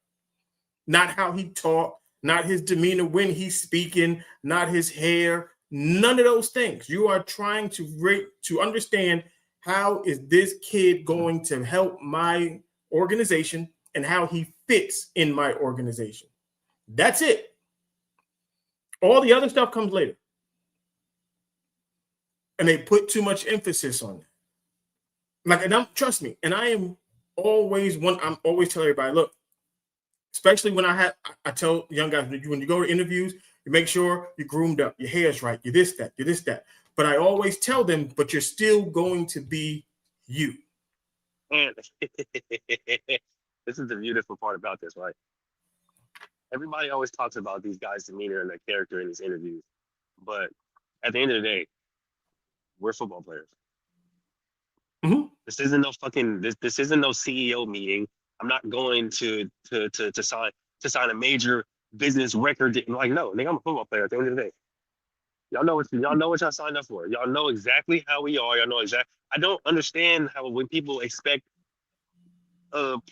Not how he talked, not his demeanor when he's speaking, not his hair, none of those things. You are trying to understand, how is this kid going to help my organization and how he fits in my organization. That's it. All the other stuff comes later. And they put too much emphasis on that. Like, trust me, and I'm always telling everybody, look, especially when I tell young guys, when you go to interviews, you make sure you're groomed up, your hair's right, you're this, that. But I always tell them, but you're still going to be you. And this is the beautiful part about this, right? Everybody always talks about these guys' demeanor and their character in these interviews. But at the end of the day, we're football players. Mm-hmm. This isn't no fucking this isn't no CEO meeting. I'm not going to sign a major business record. Like, no, nigga, I'm a football player at the end of the day. Y'all know what y'all signed up for. Y'all know exactly how we are. Y'all know exactly. I don't understand how when people expect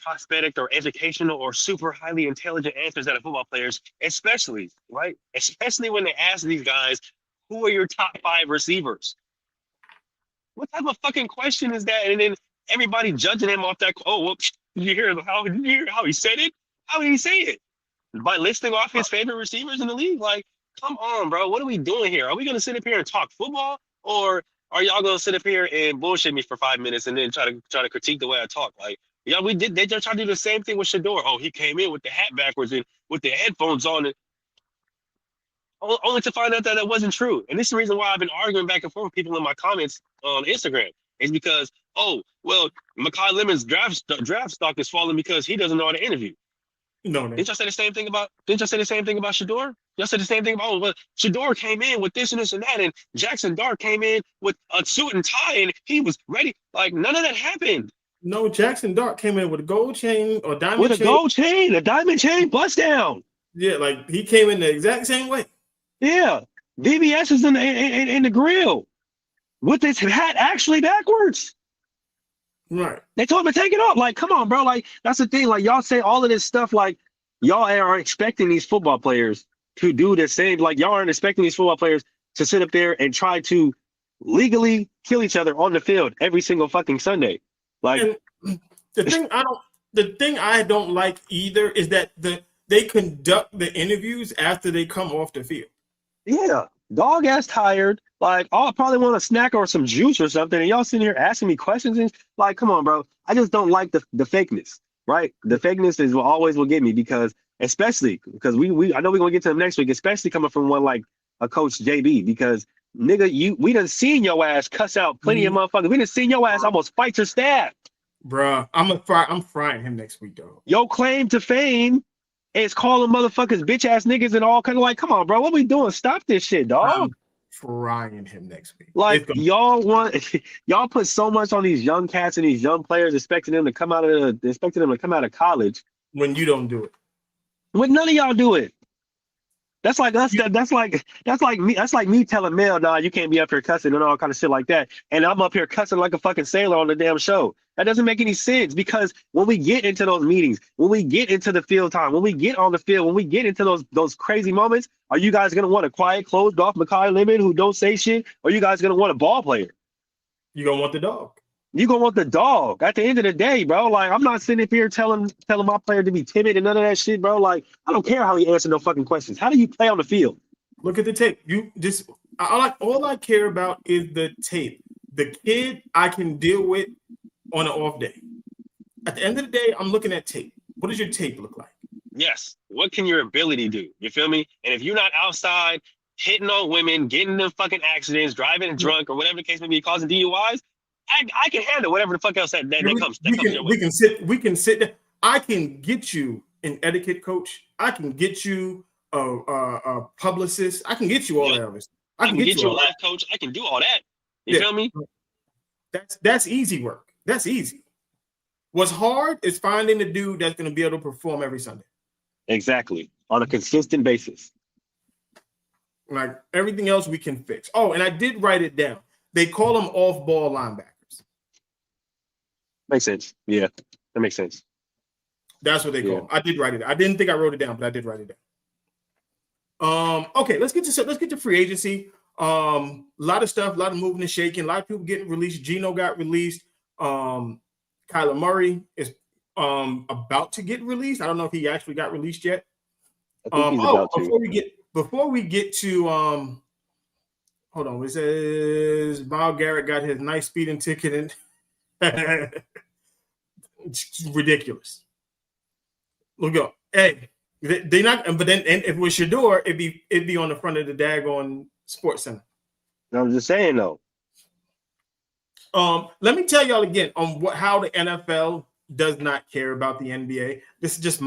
prospect or educational or super highly intelligent answers out of football players, especially when they ask these guys, who are your top 5 receivers? What type of fucking question is that? And then everybody judging him off that. Oh, well, did you hear how he said it? How did he say it? By listing off his favorite receivers in the league? Like, come on, bro. What are we doing here? Are we gonna sit up here and talk football, or are y'all gonna sit up here and bullshit me for 5 minutes and then try to critique the way I talk? Like, yeah, we did. They just tried to do the same thing with Shador. Oh, he came in with the hat backwards and with the headphones on, and only to find out that wasn't true. And this is the reason why I've been arguing back and forth with people in my comments on Instagram. It's because, oh, well, Makai Lemon's draft stock is falling because he doesn't know how to interview. No, man. Didn't y'all say the same thing about Shador? Y'all said the same thing about, oh, well, Shador came in with this and this and that, and Jackson Dart came in with a suit and tie, and he was ready. Like, none of that happened. No, Jackson Dart came in with a gold chain or diamond with chain. With a gold chain, a diamond chain, bust down. Yeah, like he came in the exact same way. Yeah, VBS is in the grill with his hat actually backwards. Right. They told him to take it off. Like, come on, bro. Like, that's the thing. Like, y'all say all of this stuff. Like, y'all are expecting these football players to do the same. Like, y'all aren't expecting these football players to sit up there and try to legally kill each other on the field every single fucking Sunday. Like, and the thing the thing I don't like either is that they conduct the interviews after they come off the field. Yeah, dog ass tired. Like, oh, I probably want a snack or some juice or something, and y'all sitting here asking me questions and like, come on, bro. I just don't like the fakeness, right? The fakeness is what always will get me because, especially because we I know we're gonna get to them next week, especially coming from one like a coach JB, because nigga, we done seen your ass cuss out plenty of motherfuckers. We done seen your ass almost fight your staff. Bruh, I'm frying him next week, though. Your claim to fame is calling motherfuckers bitch ass niggas and all kind of like, come on, bro, what we doing? Stop this shit, dog. I'm frying him next week. Like y'all put so much on these young cats and these young players, expecting them to come out of college when you don't do it. When none of y'all do it. That's like us. That's like me telling Mel, nah, you can't be up here cussing and all kind of shit like that. And I'm up here cussing like a fucking sailor on the damn show. That doesn't make any sense because when we get into those meetings, when we get into the field time, when we get on the field, when we get into those crazy moments, are you guys gonna want a quiet, closed off Makai Lemon who don't say shit? Or are you guys gonna want a ball player? You're gonna want the dog. You're gonna want the dog at the end of the day, bro. Like, I'm not sitting up here telling my player to be timid and none of that shit, bro. Like, I don't care how he answers no fucking questions. How do you play on the field? Look at the tape. All I care about is the tape. The kid I can deal with on an off day. At the end of the day, I'm looking at tape. What does your tape look like? Yes. What can your ability do? You feel me? And if you're not outside hitting on women, getting them fucking accidents, driving drunk, or whatever the case may be, causing DUIs, I can handle whatever the fuck else that comes. We can sit there. I can get you an etiquette coach. I can get you a publicist. I can get you all that of this. I can get you a life coach. I can do all that. You feel me? That's easy work. That's easy. What's hard is finding a dude that's going to be able to perform every Sunday. Exactly. On a consistent basis. Like everything else we can fix. Oh, and I did write it down. They call them off-ball linebackers. Makes sense. Yeah, that makes sense. That's what they call them. I did write it. I didn't think I wrote it down, but I did write it down. Okay, let's get to free agency. A lot of stuff, a lot of moving and shaking, a lot of people getting released. Geno got released. Kyler Murray is about to get released. I don't know if he actually got released yet. I think he's about to. Before we get to hold on, it says Bob Garrett got his nice speeding ticket and it's ridiculous. Look up. Hey, they not, but then and if it was Shador, it'd be on the front of the daggone Sports Center. I'm just saying though. Let me tell y'all again on how the NFL does not care about the NBA. This is just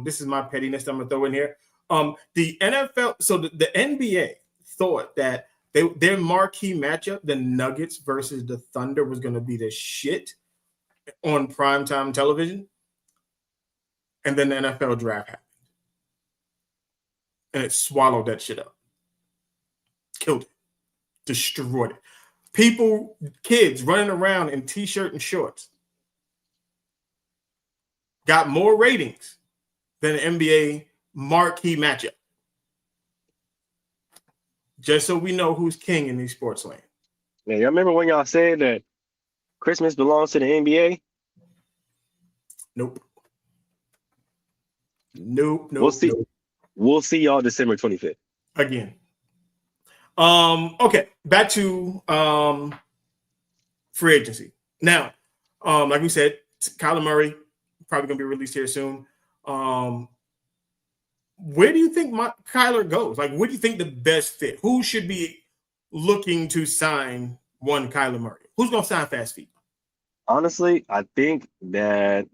this is my pettiness I'm gonna throw in here. The NFL, so the NBA thought that their marquee matchup, the Nuggets versus the Thunder, was going to be the shit on primetime television. And then the NFL draft happened. And it swallowed that shit up. Killed it. Destroyed it. Kids running around in t-shirt and shorts got more ratings than the NBA marquee matchup. Just so we know who's king in these sports land. Yeah, y'all remember when y'all said that Christmas belongs to the NBA? Nope. We'll see y'all December 25th. Again. Okay, back to free agency. Now, like we said, Kyler Murray probably gonna be released here soon. Where do you think Kyler goes? Like, where do you think the best fit? Who should be looking to sign one Kyler Murray? Who's going to sign Fast Feet? Honestly, I think that,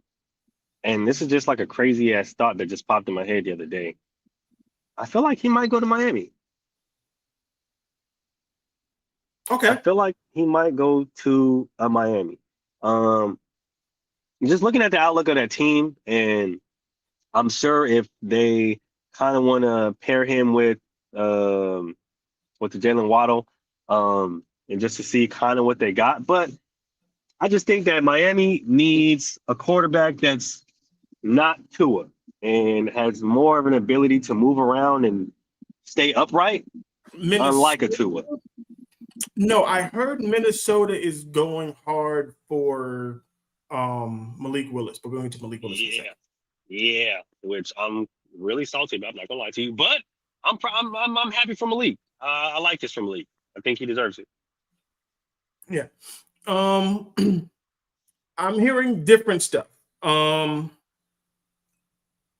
and this is just like a crazy ass thought that just popped in my head the other day. I feel like he might go to Miami. Okay. I feel like he might go to Miami. Just looking at the outlook of that team, and I'm sure if they kind of want to pair him with the Jalen Waddle, and just to see kind of what they got. But I just think that Miami needs a quarterback that's not Tua and has more of an ability to move around and stay upright, unlike a Tua. No, I heard Minnesota is going hard for Malik Willis. But we're going to Malik Willis in a second. Yeah, which I'm really salty about. I'm not gonna lie to you, but I'm happy for Malik. I like this from Malik. I think he deserves it. Yeah. I'm hearing different stuff.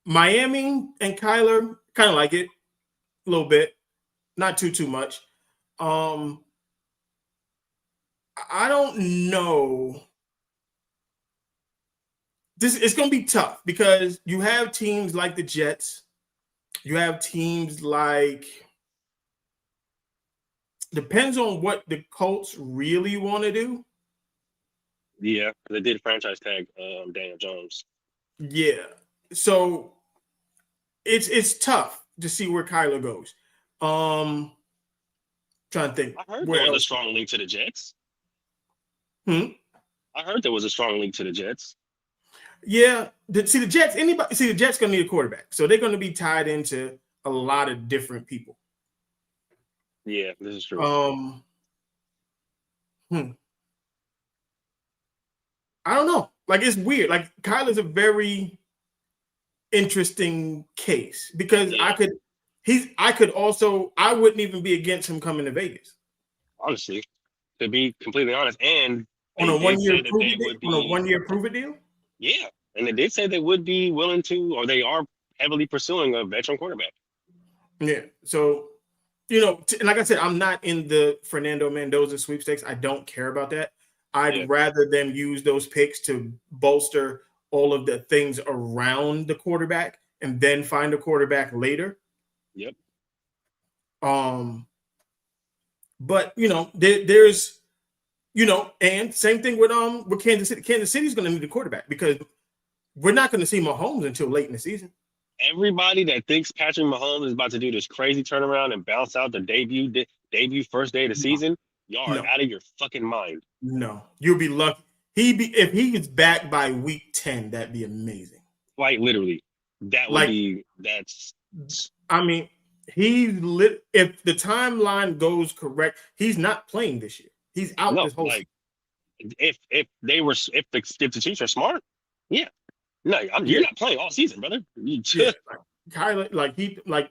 Miami and Kyler kind of like it a little bit, not too much. I don't know. It's going to be tough because you have teams like the Jets. You have teams like, depends on what the Colts really want to do. Yeah, they did franchise tag Daniel Jones. Yeah, so it's tough to see where Kyler goes. Trying to think. I heard there was a strong link to the Jets. I heard there was a strong link to the Jets. Yeah, the Jets gonna need a quarterback, so they're gonna be tied into a lot of different people. Yeah, this is true. I don't know. Like, it's weird. Like, Kyler's a very interesting case because I wouldn't even be against him coming to Vegas. Honestly, to be completely honest, and on a 1 year prove it deal. Yeah, and they did say they would be willing to, or they are heavily pursuing a veteran quarterback. Yeah, so like I said, I'm not in the Fernando Mendoza sweepstakes. I don't care about that. I'd rather them use those picks to bolster all of the things around the quarterback and then find a quarterback later. Yep. But there's and same thing with Kansas City. Kansas City's going to need a quarterback because we're not going to see Mahomes until late in the season. Everybody that thinks Patrick Mahomes is about to do this crazy turnaround and bounce out the debut first day of the season, y'all are out of your fucking mind. No, you'll be lucky. If he gets back by week 10, that'd be amazing. Quite literally, that would be. That's. I mean, if the timeline goes correct, he's not playing this year. He's out this whole season. If the Chiefs are smart, yeah. No, you're not playing all season, brother. Kyler,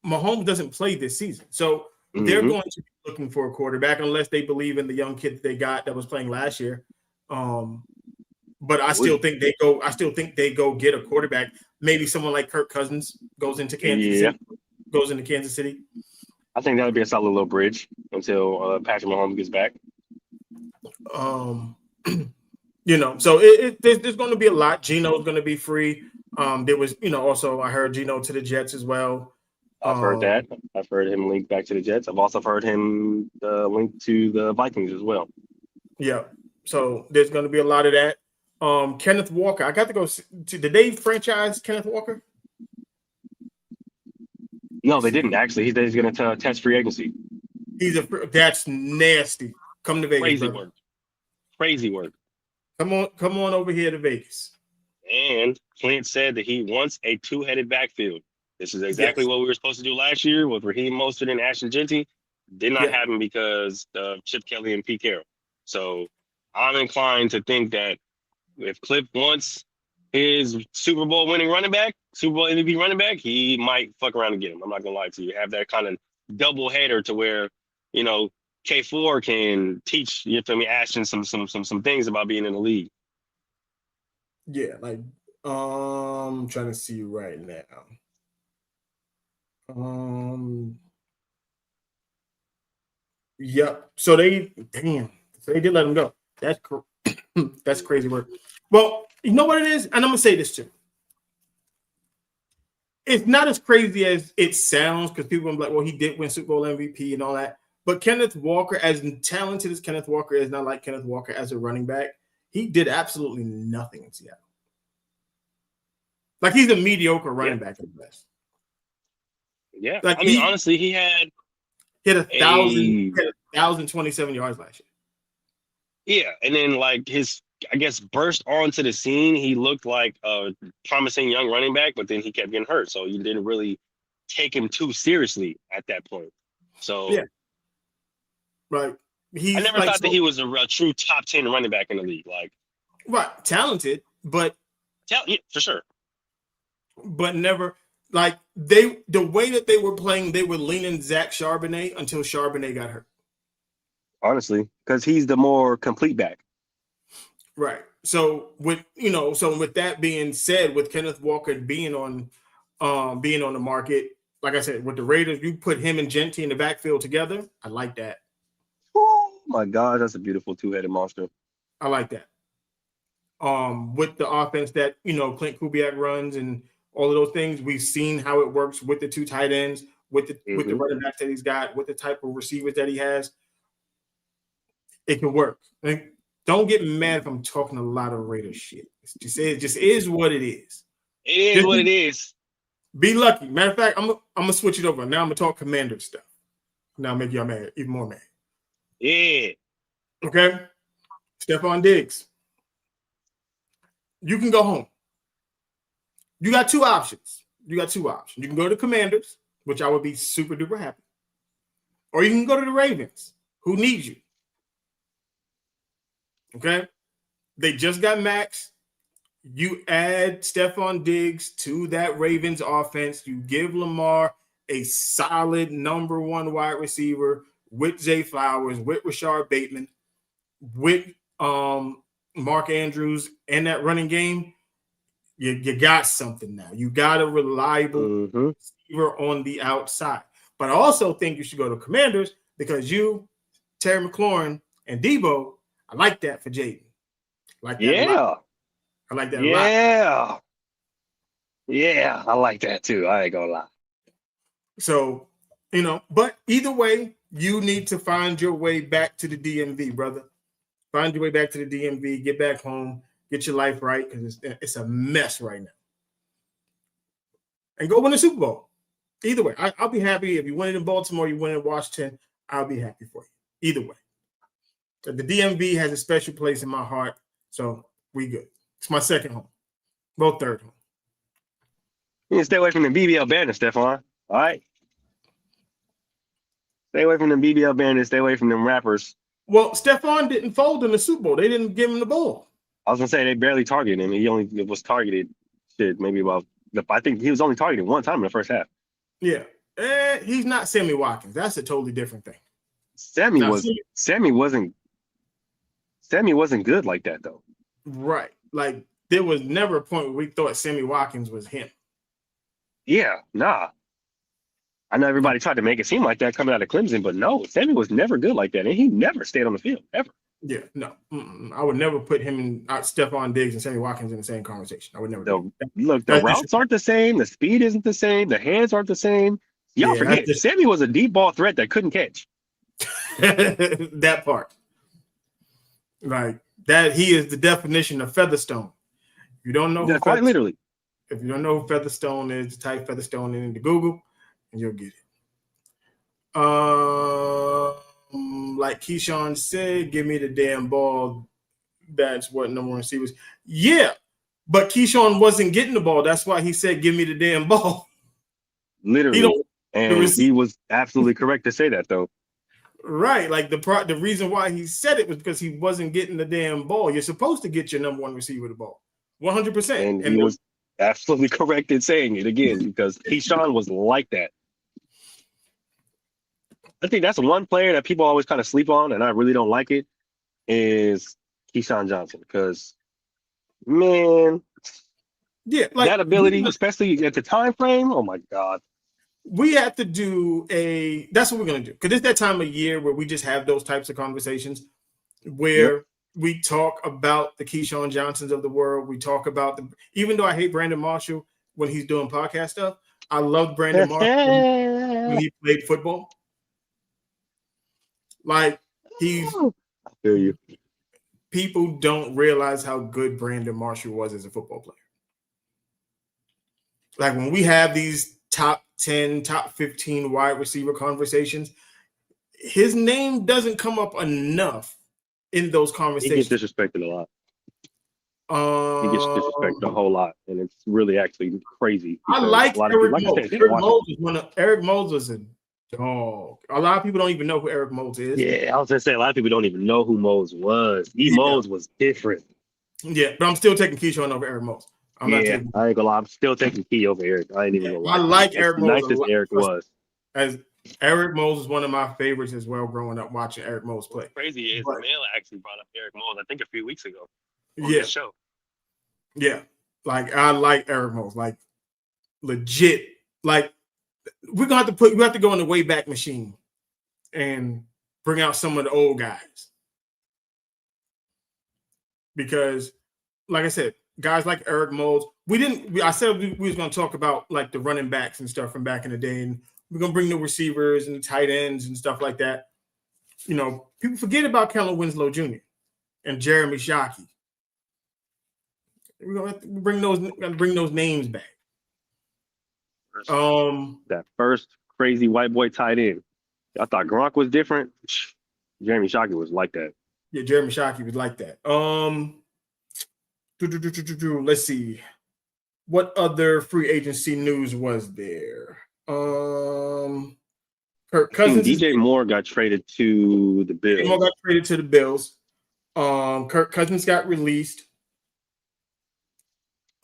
Mahomes doesn't play this season, so they're going to be looking for a quarterback unless they believe in the young kid they got that was playing last year. But I still think they go. I still think they go get a quarterback. Maybe someone like Kirk Cousins goes into Kansas City. I think that would be a solid little bridge until Patrick Mahomes gets back. So there's going to be a lot. Gino's going to be free. There was, also I heard Gino to the Jets as well. I've heard that. I've heard him link back to the Jets. I've also heard him link to the Vikings as well. Yeah. So there's going to be a lot of that. Kenneth Walker. I got to go. Did they franchise Kenneth Walker? No, they didn't actually. He's going to test free agency. That's nasty. Come to Vegas. Crazy work. Come on over here to Vegas. And Clint said that he wants a two-headed backfield. This is exactly what we were supposed to do last year with Raheem Mostert and Ashton Genty. Did not happen because of Chip Kelly and Pete Carroll. So I'm inclined to think that if Cliff wants his Super Bowl winning running back, Super Bowl MVP running back, he might fuck around and get him. I'm not gonna lie to you. Have that kind of double header to where, K4 can teach Ashton some things about being in the league. Yeah, I'm trying to see right now. Yep. So they did let him go. That's crazy work. Well, you know what it is, and I'm gonna say this too. It's not as crazy as it sounds because people are like, well, he did win Super Bowl MVP and all that. But Kenneth Walker, as talented as Kenneth Walker is, not like Kenneth Walker as a running back, he did absolutely nothing in Seattle. Like, he's a mediocre running back at best. Yeah. Honestly, he had 1,027 yards last year. Yeah. And then, his, burst onto the scene, he looked like a promising young running back, but then he kept getting hurt. So you didn't really take him too seriously at that point. So, yeah. Right. I never thought that he was a true top 10 running back in the league. Right, talented, but Yeah, for sure. never like the way that they were playing, they were leaning Zach Charbonnet until Charbonnet got hurt. Honestly, because he's the more complete back. Right. So with that being said, with Kenneth Walker being on the market, like I said, with the Raiders, you put him and Gentry in the backfield together. I like that. Oh my God, that's a beautiful two-headed monster. I like that. With the offense that Clint Kubiak runs and all of those things, we've seen how it works with the two tight ends, with the running backs that he's got, with the type of receivers that he has. It can work. Like, don't get mad if I'm talking a lot of Raiders shit. It just is what it is. It is what it is. Be lucky. Matter of fact, I'm gonna switch it over. Now I'm gonna talk Commander stuff. Now I'll make y'all mad, even more mad. Yeah. Okay. Stephon Diggs. You can go home. You got two options. You can go to Commanders, which I would be super duper happy. Or you can go to the Ravens, who need you. Okay? They just got Max. You add Stephon Diggs to that Ravens offense. You give Lamar a solid number one wide receiver with Zay Flowers, with Rashard Bateman, with Mark Andrews, and that running game. You got something now. You got a reliable receiver on the outside. But I also think you should go to Commanders because you, Terry McLaurin, and Debo, I like that for Jaden. Like that a lot. I like that a lot. Yeah, I like that too. I ain't gonna lie. So, but either way, you need to find your way back to the DMV, brother. Find your way back to the DMV, get back home, get your life right, because it's a mess right now. And go win the Super Bowl. Either way, I'll be happy. If you win it in Baltimore, you win it in Washington, I'll be happy for you. Either way. The DMV has a special place in my heart, so we good. It's my second home. Well, third home. You need to stay away from the BBL bandits, Stephon. All right? Stay away from the BBL bandits. Stay away from them rappers. Well, Stephon didn't fold in the Super Bowl. They didn't give him the ball. I was going to say they barely targeted him. He only was targeted, maybe about – I think he was only targeted one time in the first half. Yeah. He's not Sammy Watkins. That's a totally different thing. Sammy wasn't good like that, though. Right. Like, there was never a point where we thought Sammy Watkins was him. Yeah, nah. I know everybody tried to make it seem like that coming out of Clemson, but no, Sammy was never good like that, and he never stayed on the field, ever. Yeah, no. I would never put him and Stephon Diggs and Sammy Watkins in the same conversation. I would never. Look, the routes aren't the same. The speed isn't the same. The hands aren't the same. Y'all forget, Sammy was a deep ball threat that couldn't catch. That part. Like, that he is the definition of Featherstone. You don't know who quite literally. If you don't know who Featherstone is, type Featherstone into Google and you'll get it. Like Keyshawn said, give me the damn ball. That's what number one receivers. Yeah, but Keyshawn wasn't getting the ball. That's why he said, give me the damn ball. Literally. And he was absolutely correct to say that, though. Right. Like, the reason why he said it was because he wasn't getting the damn ball. You're supposed to get your number one receiver the ball. 100%. And he was absolutely correct in saying it again because Keyshawn was like that. I think that's one player that people always kind of sleep on, and I really don't like it, is Keyshawn Johnson. Because, man, yeah, like, that ability, especially at the time frame, oh my God. We have to do that's what we're going to do. Because it's that time of year where we just have those types of conversations where we talk about the Keyshawn Johnsons of the world. We talk about even though I hate Brandon Marshall when he's doing podcast stuff, I loved Brandon Marshall when he played football. Like, I feel you. People don't realize how good Brandon Marshall was as a football player. Like, when we have these top 10, top 15 wide receiver conversations, his name doesn't come up enough in those conversations. He gets disrespected a lot. He gets disrespected a whole lot, and it's really actually crazy. I like Eric Moulds. Eric Moulds was a dog. A lot of people don't even know who Eric Moulds is. Yeah, I was going to say, a lot of people don't even know who Moulds was. Moulds was different. Yeah, but I'm still taking Keyshawn over Eric Mose. I'm not taking. I ain't gonna lie. I'm still taking Key over Eric. I ain't even gonna lie. I like As Eric Mose nice a as lot. Eric was. As Eric Mose is one of my favorites as well. Growing up watching Eric Mose play. What's crazy is But- Mel actually brought up Eric Mose, I think a few weeks ago on Yeah, the show. yeah. Like I like Eric Mose. Like legit. Like we have to go in the Wayback Machine and bring out some of the old guys. Because, like I said, guys like Eric Mose, I said we was going to talk about like the running backs and stuff from back in the day, and we're going to bring the receivers and the tight ends and stuff like that. You know, people forget about Kellen Winslow Jr. and Jeremy Shockey. We're going to bring those names back. That first crazy white boy tight end. I thought Gronk was different. Jeremy Shockey was like that. Yeah, Jeremy Shockey was like that. Let's see. What other free agency news was there? Kirk Cousins. DJ Moore got traded to the Bills. Moore got traded to the Bills. Kirk Cousins got released.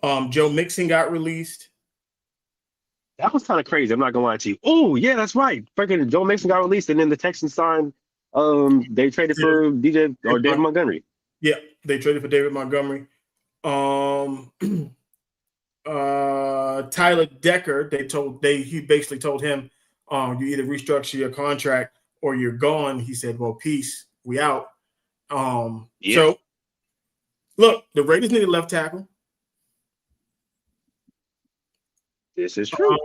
Joe Mixon got released. That was kind of crazy. I'm not gonna lie to you. Oh yeah, that's right. Freaking Joe Mixon got released, and then the Texans signed. They traded for David Montgomery. Yeah, they traded for David Montgomery. Tyler Decker, he basically told him, you either restructure your contract or you're gone. He said, well, peace, we out. So look, the Raiders need a left tackle. This is true.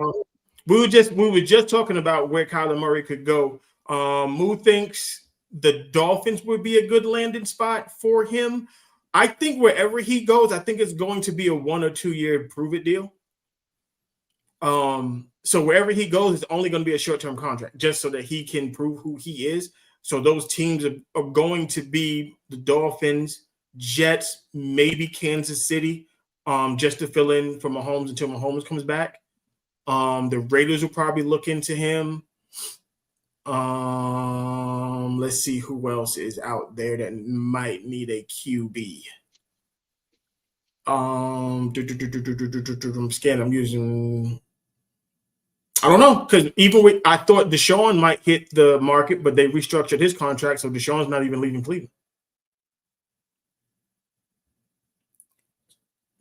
We were just talking about where Kyler Murray could go. Moo thinks the Dolphins would be a good landing spot for him. I think wherever he goes, I think it's going to be a 1 or 2 year prove it deal. So wherever he goes, it's only going to be a short-term contract, just so that he can prove who he is. So those teams are going to be the Dolphins, Jets, maybe Kansas City, just to fill in for Mahomes until Mahomes comes back. The Raiders will probably look into him. Let's see who else is out there that might need a QB. I'm scared. I'm using. I don't know, because I thought Deshaun might hit the market, but they restructured his contract, so Deshaun's not even leaving Cleveland.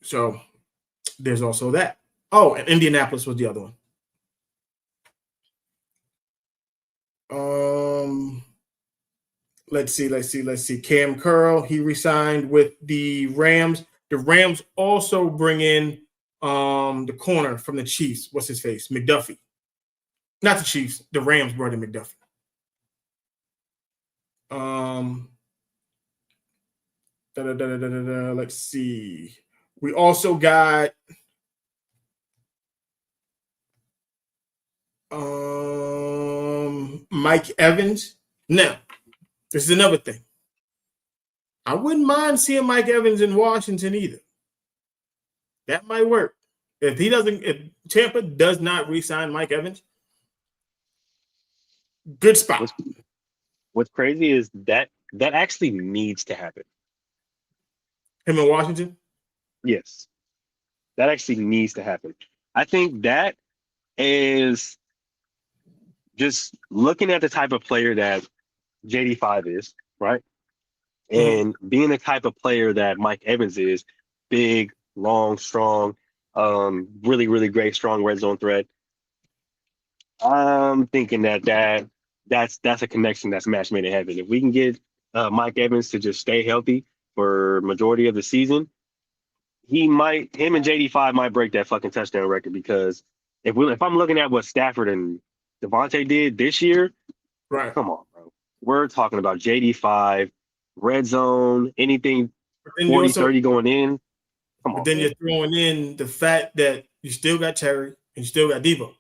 So there's also that. Oh, and Indianapolis was the other one. Let's see. Cam Curl, he resigned with the Rams. The Rams also bring in the corner from the Chiefs. What's his face? McDuffie. Not the Chiefs. The Rams brought in McDuffie. Let's see. We also got Mike Evans. Now, this is another thing. I wouldn't mind seeing Mike Evans in Washington either. That might work. If Tampa does not re-sign Mike Evans, good spot. What's crazy is that actually needs to happen. Him in Washington? Yes. That actually needs to happen. I think that is just looking at the type of player that JD5 is, right? And being the type of player that Mike Evans is, big, long, strong, really, really great, strong red zone threat. I'm thinking that's a connection that's match made in heaven. If we can get Mike Evans to just stay healthy for majority of the season, him and JD5 might break that fucking touchdown record, because if I'm looking at what Stafford and Devontae did this year, right? Come on, bro. We're talking about JD5, red zone, anything 40, 30 going in. Come on. But then you're throwing in the fact that you still got Terry and you still got Debo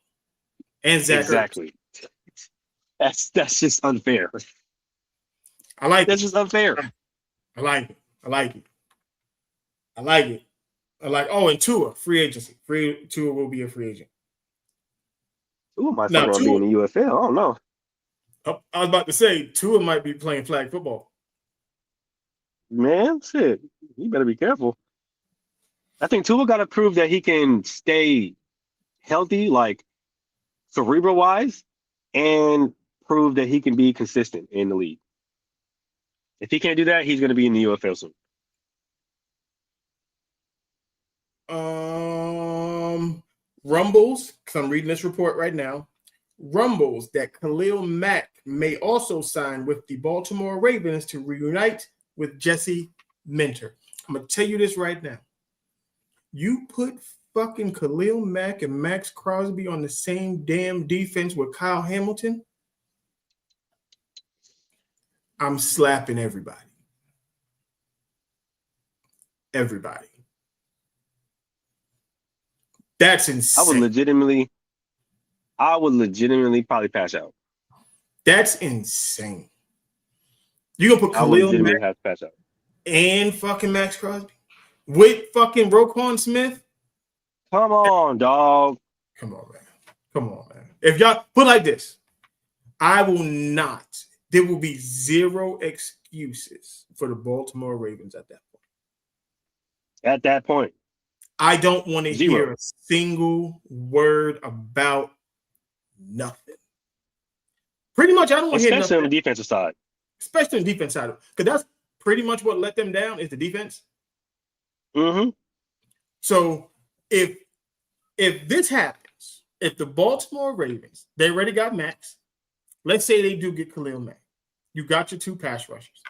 and Zach. Exactly. That's just unfair. I like that's just unfair. I like it. And Tua, free agency. Tua will be a free agent. Tua might be in the UFL. I don't know. I was about to say Tua might be playing flag football. man, shit, you better be careful. I think Tua got to prove that he can stay healthy, like cerebral wise, and prove that he can be consistent in the league. If he can't do that, he's going to be in the UFL soon. Rumbles, because I'm reading this report right now. Rumbles that Khalil Mack may also sign with the Baltimore Ravens to reunite with Jesse Minter. I'm going to tell you this right now. You put fucking Khalil Mack and Max Crosby on the same damn defense with Kyle Hamilton, I'm slapping everybody. Everybody. That's insane. I would legitimately probably pass out. That's insane. You're going to put Khalil Mack have to pass out. And fucking Max Crosby with fucking Roquan Smith? Come on, dog. Come on, man. Come on, man. If y'all put it like this, I will not. There will be zero excuses for the Baltimore Ravens at that point. At that point. I don't want to hear a single word about nothing. Pretty much, I don't want to hear nothing. Especially on the defensive side. Especially on the defense side. Because that's pretty much what let them down is the defense. Mm-hmm. So if this happens, if the Baltimore Ravens, they already got Max, let's say they do get Khalil Mack. You got your two pass rushers.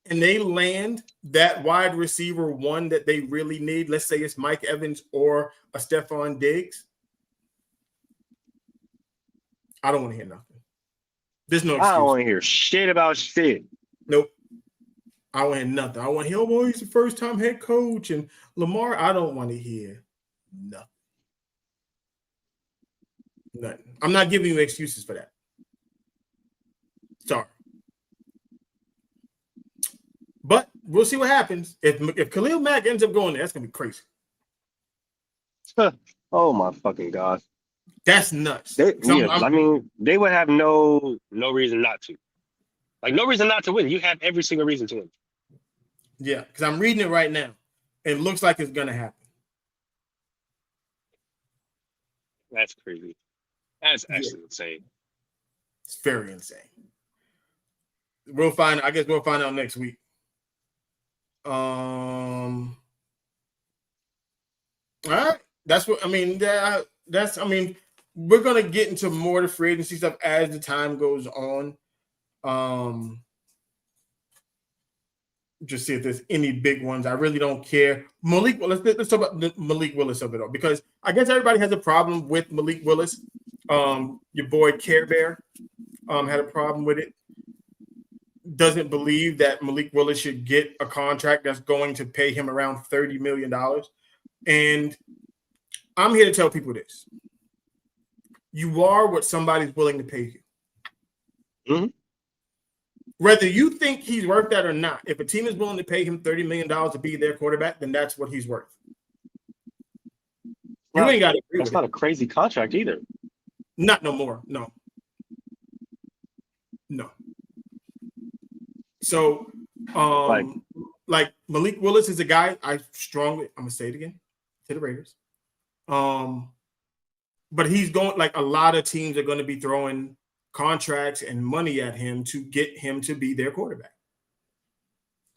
And they land that wide receiver one that they really need. Let's say it's Mike Evans or a Stephon Diggs. I don't want to hear nothing. There's no excuse. I don't want to hear shit about shit. Nope. I don't want to hear nothing. I want to hear, oh, he's the first-time head coach. And Lamar, I don't want to hear nothing. Nothing. I'm not giving you excuses for that. Sorry. But we'll see what happens. If Khalil Mack ends up going there, that's going to be crazy. Oh, my fucking God. That's nuts. I mean, they would have no reason not to. Like, no reason not to win. You have every single reason to win. Yeah, because I'm reading it right now. It looks like it's going to happen. That's crazy. That's actually insane. It's very insane. I guess we'll find out next week. All right. That's what I mean. We're gonna get into more of the free agency stuff as the time goes on. Just see if there's any big ones. I really don't care. Let's talk about the Malik Willis of it all, because I guess everybody has a problem with Malik Willis. Your boy Care Bear had a problem with it. Doesn't believe that Malik Willis should get a contract that's going to pay him around $30 million. And I'm here to tell people this. You are what somebody's willing to pay you. Mm-hmm. Whether you think he's worth that or not, if a team is willing to pay him $30 million to be their quarterback, then that's what he's worth. You ain't got to agree with it. That's not a crazy contract either. Not no more. No. So, like Malik Willis is a guy I'm going to say it again, to the Raiders. But he's going, like a lot of teams are going to be throwing contracts and money at him to get him to be their quarterback.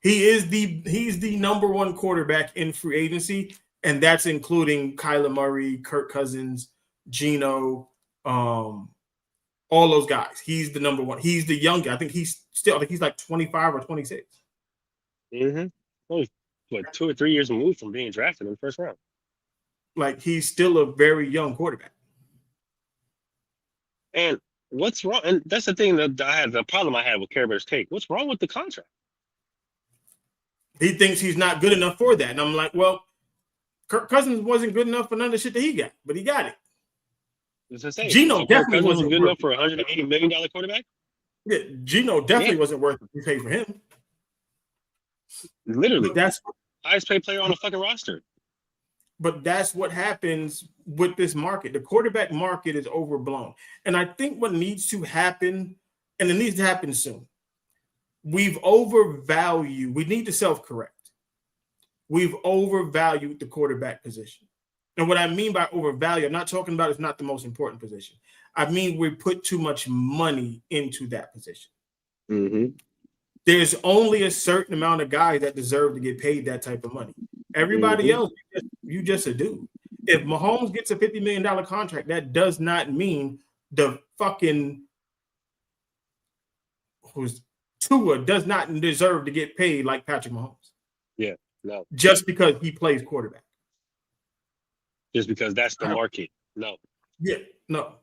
He's the number one quarterback in free agency, and that's including Kyler Murray, Kirk Cousins, Geno, all those guys. He's the number one. He's the young guy. I think he's like 25 or 26. Mm-hmm. Oh, like 2 or 3 years removed from being drafted in the first round. Like, he's still a very young quarterback. And what's wrong? And that's the thing that the problem I had with Care Bear's take. What's wrong with the contract? He thinks he's not good enough for that. And I'm like, well, Kirk Cousins wasn't good enough for none of the shit that he got, but he got it. Geno definitely wasn't good enough for a $180 million quarterback. Yeah, Geno definitely wasn't worth what we paid for him. Literally, that's highest paid player on the fucking roster. But that's what happens with this market. The quarterback market is overblown. And I think what needs to happen, and it needs to happen soon, we've overvalued. We need to self-correct. We've overvalued the quarterback position. And what I mean by overvalue, I'm not talking about it's not the most important position. I mean we put too much money into that position. Mm-hmm. There's only a certain amount of guys that deserve to get paid that type of money. Everybody else, you just a dude. If Mahomes gets a $50 million contract, that does not mean the fucking Tua does not deserve to get paid like Patrick Mahomes. Yeah, no. Just because he plays quarterback. Just because that's the market. No. Yeah, no.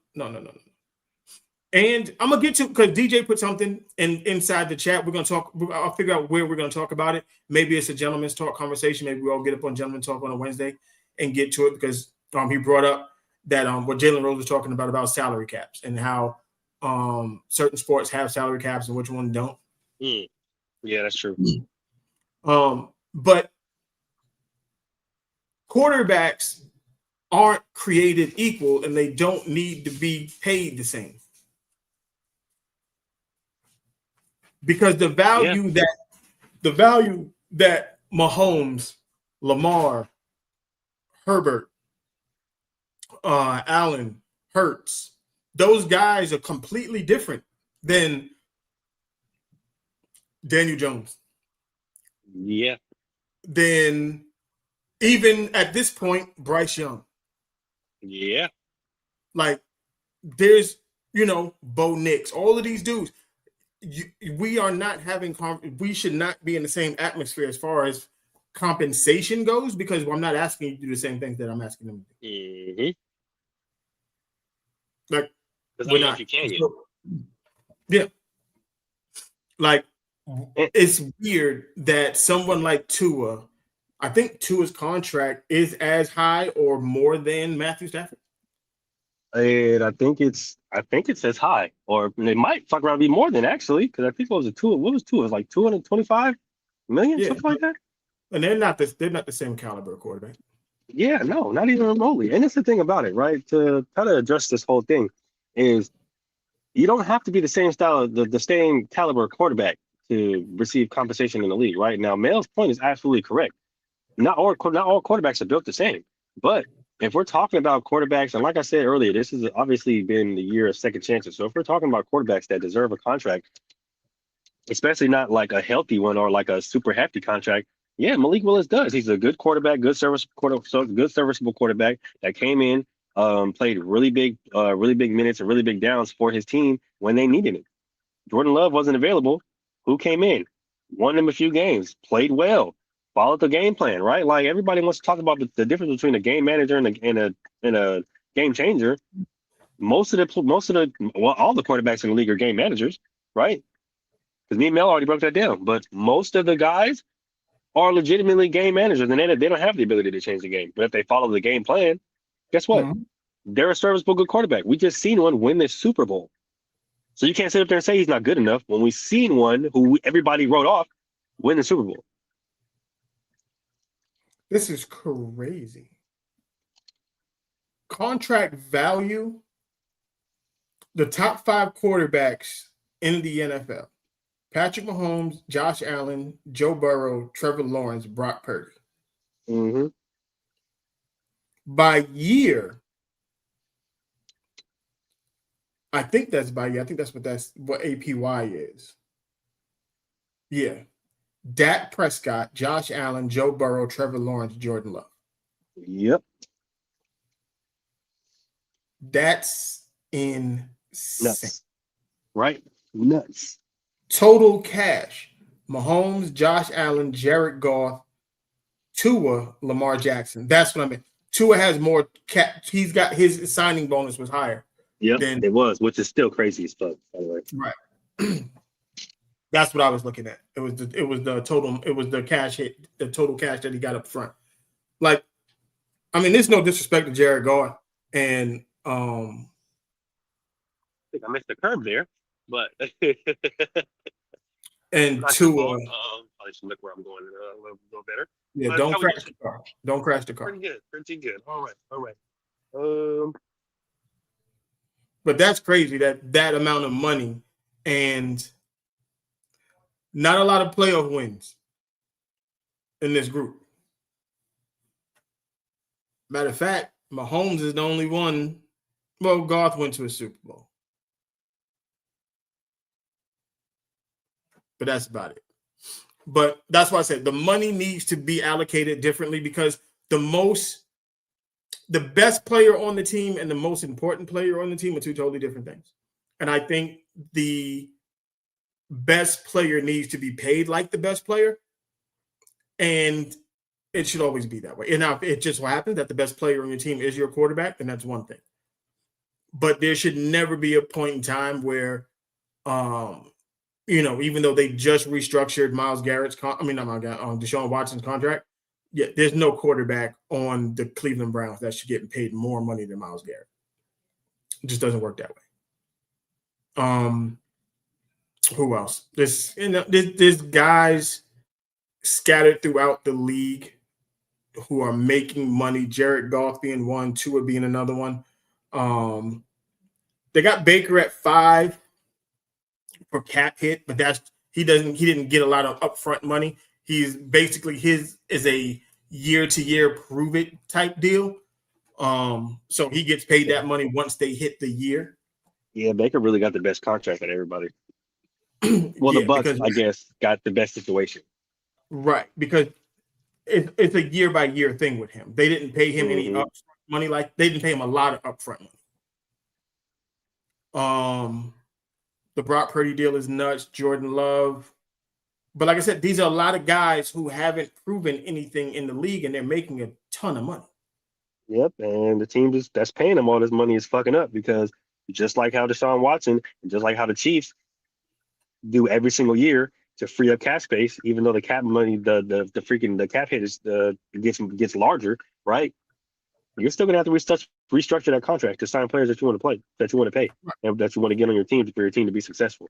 And I'm gonna get to because DJ put something inside the chat. We're gonna talk. I'll figure out where we're gonna talk about it. Maybe it's a gentleman's talk conversation. Maybe we all get up on gentleman's talk on a Wednesday and get to it because he brought up that what Jalen Rose was talking about salary caps and how certain sports have salary caps and which ones don't. Yeah, that's true. But quarterbacks aren't created equal and they don't need to be paid the same. Because the value that Mahomes, Lamar, Herbert, Allen, Hurts, those guys are completely different than Daniel Jones. Yeah. Then even at this point, Bryce Young. Yeah. Like there's, Bo Nix, all of these dudes. We are not having we should not be in the same atmosphere as far as compensation goes because I'm not asking you to do the same things that I'm asking them to do. Mm-hmm. Like we're not. You can yet. Yeah. Like it's weird that someone like Tua, I think Tua's contract is as high or more than Matthew Stafford. And I think it's as high, or it might fuck around be more than actually, because I think it was a Tua. What was Tua? It was like 225 million, something like that. And they're not the same caliber of quarterback. Yeah, no, not even remotely. And that's the thing about it, right? To kind of address this whole thing, is you don't have to be the same style, the same caliber quarterback to receive compensation in the league, right? Now, Mel's point is absolutely correct. Not all quarterbacks are built the same, but if we're talking about quarterbacks, and like I said earlier, this has obviously been the year of second chances. So if we're talking about quarterbacks that deserve a contract, especially not like a healthy one or like a super hefty contract, yeah, Malik Willis does. He's a good quarterback, good serviceable quarterback that came in, played really big minutes and really big downs for his team when they needed him. Jordan Love wasn't available. Who came in? Won him a few games, played well. Followed the game plan, right? Like everybody wants to talk about the difference between a game manager and a game changer. All the quarterbacks in the league are game managers, right? Because me and Mel already broke that down. But most of the guys are legitimately game managers, and they don't have the ability to change the game. But if they follow the game plan, guess what? They're a serviceable good quarterback. We just seen one win the Super Bowl. So you can't sit up there and say he's not good enough when we've seen one who everybody wrote off win the Super Bowl. This is crazy. Contract value, the top 5 quarterbacks in the NFL. Patrick Mahomes, Josh Allen, Joe Burrow, Trevor Lawrence, Brock Purdy. Mm-hmm. By year, I think that's by year. I think that's what APY is. Yeah. Dak Prescott, Josh Allen, Joe Burrow, Trevor Lawrence, Jordan Love. Yep. That's insane. Nuts. Right? Nuts. Total cash. Mahomes, Josh Allen, Jared Goff, Tua, Lamar Jackson. That's what I mean. Tua has more cap. He's got his signing bonus was higher. Yeah, it was, which is still crazy as fuck, by the way. Right. That's what I was looking at. It was the total cash hit, the total cash that he got up front. Like, I mean, there's no disrespect to Jared Goff and I think I missed the curve there, but and Tua. Probably should look where I'm going a little better. Yeah, but don't crash the car. Don't crash the car. Pretty good. All right. But that's crazy that amount of money and Not a lot of playoff wins in this group. Matter of fact, Mahomes is the only one. Well, Goff went to a Super Bowl. But that's about it. But that's why I said the money needs to be allocated differently because the best player on the team and the most important player on the team are two totally different things. And I think the best player needs to be paid like the best player. And it should always be that way. And now if it just so happens that the best player on your team is your quarterback, then that's one thing. But there should never be a point in time where even though they just restructured Deshaun Watson's contract, there's no quarterback on the Cleveland Browns that should get paid more money than Myles Garrett. It just doesn't work that way. Who else? There's guys scattered throughout the league who are making money. Jared Goff being one, Tua being another one. They got Baker at 5 for cap hit, but he didn't get a lot of upfront money. He's basically his is a year-to-year prove it type deal. So he gets paid that money once they hit the year. Yeah, Baker really got the best contract out of everybody. Well, the Bucks, I guess, got the best situation. Right, because it's a year-by-year thing with him. They didn't pay him any upfront money. Like they didn't pay him a lot of upfront money. The Brock Purdy deal is nuts. Jordan Love. But like I said, these are a lot of guys who haven't proven anything in the league, and they're making a ton of money. Yep, and the team that's paying them all this money is fucking up because just like how Deshaun Watson and just like how the Chiefs do every single year to free up cap space, even though the cap money, the cap hit is gets larger, right? You're still gonna have to restructure that contract to sign players that you want to play, that you want to pay, and that you want to get on your team for your team to be successful.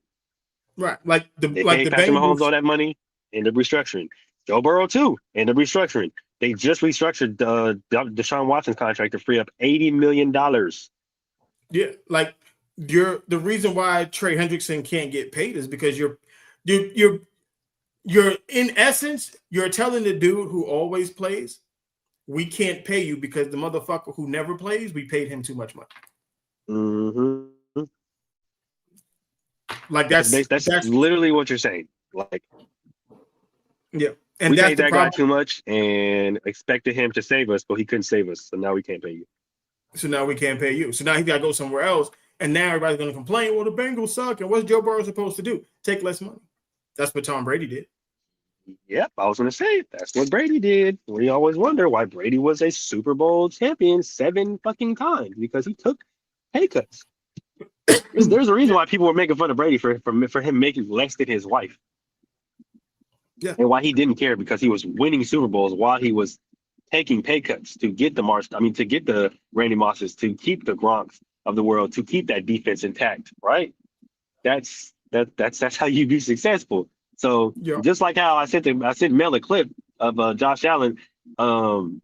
Right, They paid Patrick Mahomes all that money, end up restructuring. Joe Burrow too, end up restructuring. They just restructured Deshaun Watson's contract to free up $80 million. Yeah, like the reason why Trey Hendrickson can't get paid is because you're in essence you're telling the dude who always plays, we can't pay you because the motherfucker who never plays, we paid him too much money. Mm-hmm. Like that's literally what you're saying. Like, yeah, and we that's paid that guy too much and expected him to save us, but he couldn't save us, so now we can't pay you. So now we can't pay you. So now he got to go somewhere else, and now everybody's going to complain. Well, the Bengals suck, and what's Joe Burrow supposed to do? Take less money. That's what Tom Brady did. Yep, I was going to say that's what Brady did. We always wonder why Brady was a Super Bowl champion 7 fucking times because he took pay cuts. There's a reason why people were making fun of Brady for him making less than his wife. Yeah, and why he didn't care because he was winning Super Bowls while he was taking pay cuts to get to get the Randy Mosses, to keep the Gronks of the world, to keep that defense intact. Right? That's how you be successful. So just like how I sent Mel a clip of Josh Allen